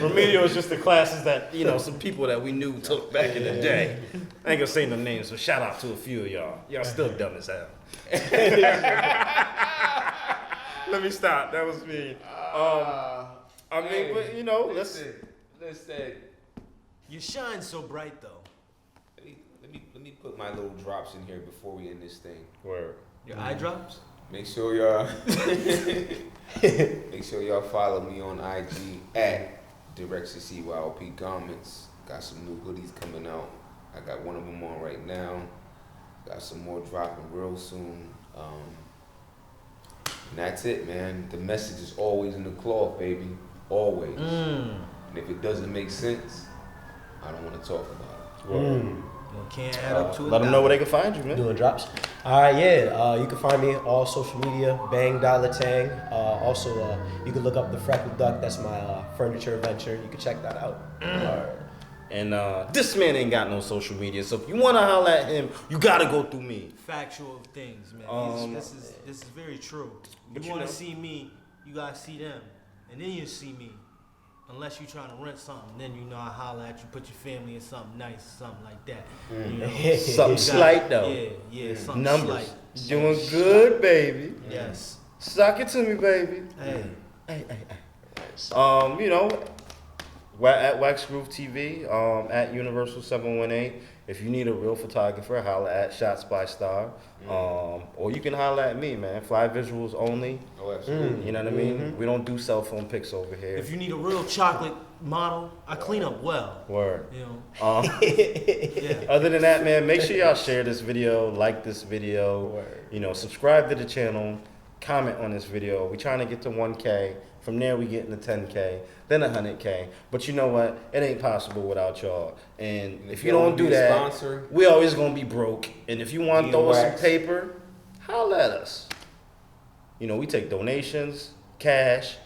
Speaker 2: remedial is just the classes that some people that we knew took back in the day. I ain't gonna say no names, but shout out to a few of y'all. Y'all still dumb as hell. Let me stop. That was me. I mean, but
Speaker 3: Listen.
Speaker 1: You shine so bright though.
Speaker 3: Let me put my little drops in here before we end this thing.
Speaker 2: Word.
Speaker 1: Your eye drops?
Speaker 3: Make sure y'all follow me on IG at DirectCCYLP Garments. Got some new hoodies coming out. I got one of them on right now. Got some more dropping real soon. And that's it, man. The message is always in the cloth, baby. Always. And if it doesn't make sense, I don't want to talk about it.
Speaker 1: You can't add up to it.
Speaker 2: Let them know where they can find you, man.
Speaker 4: Doing drops. All right, yeah. You can find me all social media, bangdollatang. Also, you can look up the Freckle Duck. That's my furniture venture. You can check that out.
Speaker 2: And this man ain't got no social media, so if you wanna holler at him, you gotta go through me.
Speaker 1: Factual things, man. This is very true.
Speaker 2: But
Speaker 1: You want to see me, you gotta see them, and then you see me. Unless you're trying to rent something, then I holler at you, put your family in something nice, something like that.
Speaker 2: Something slight though.
Speaker 1: Yeah, something
Speaker 2: Numbers.
Speaker 1: slight.
Speaker 2: Doing good, baby.
Speaker 1: Yes.
Speaker 2: Suck it to me, baby.
Speaker 1: Hey.
Speaker 2: At Wax Groove TV, at Universal 718. If you need a real photographer, holla at Shots by Star. Or you can holla at me, man. Fly visuals only.
Speaker 3: Oh, absolutely.
Speaker 2: You know what I mean? We don't do cell phone pics over here.
Speaker 1: If you need a real chocolate model, I clean up well.
Speaker 2: Word.
Speaker 1: You know. Yeah.
Speaker 2: Other than that, man, make sure y'all share this video, like this video, subscribe to the channel, comment on this video. We're trying to get to 1K. From there, we get into 10K, then 100K. But you know what? It ain't possible without y'all. And if you don't do that, we always going to be broke. And if you want to throw us some paper, holla at us. We take donations, cash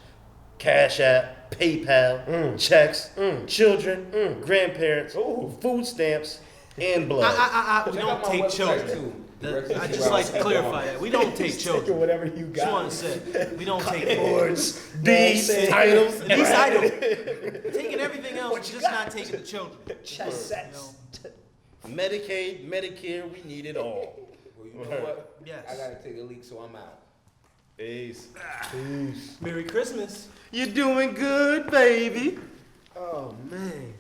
Speaker 2: app, PayPal, checks, children, grandparents, food stamps, and blood.
Speaker 1: We don't take children. I just like to clarify that. We don't take children.
Speaker 4: Whatever you got.
Speaker 1: Just want to say, we don't take
Speaker 4: boards,
Speaker 2: These titles.
Speaker 1: These items. Taking everything else, just not taking the children.
Speaker 4: Chess sets.
Speaker 2: Medicaid, Medicare, we need it all.
Speaker 3: Well, you know what?
Speaker 1: Yes.
Speaker 3: I gotta take a leak, so I'm out.
Speaker 2: Peace.
Speaker 1: Merry Christmas.
Speaker 2: You're doing good, baby.
Speaker 4: Oh, man.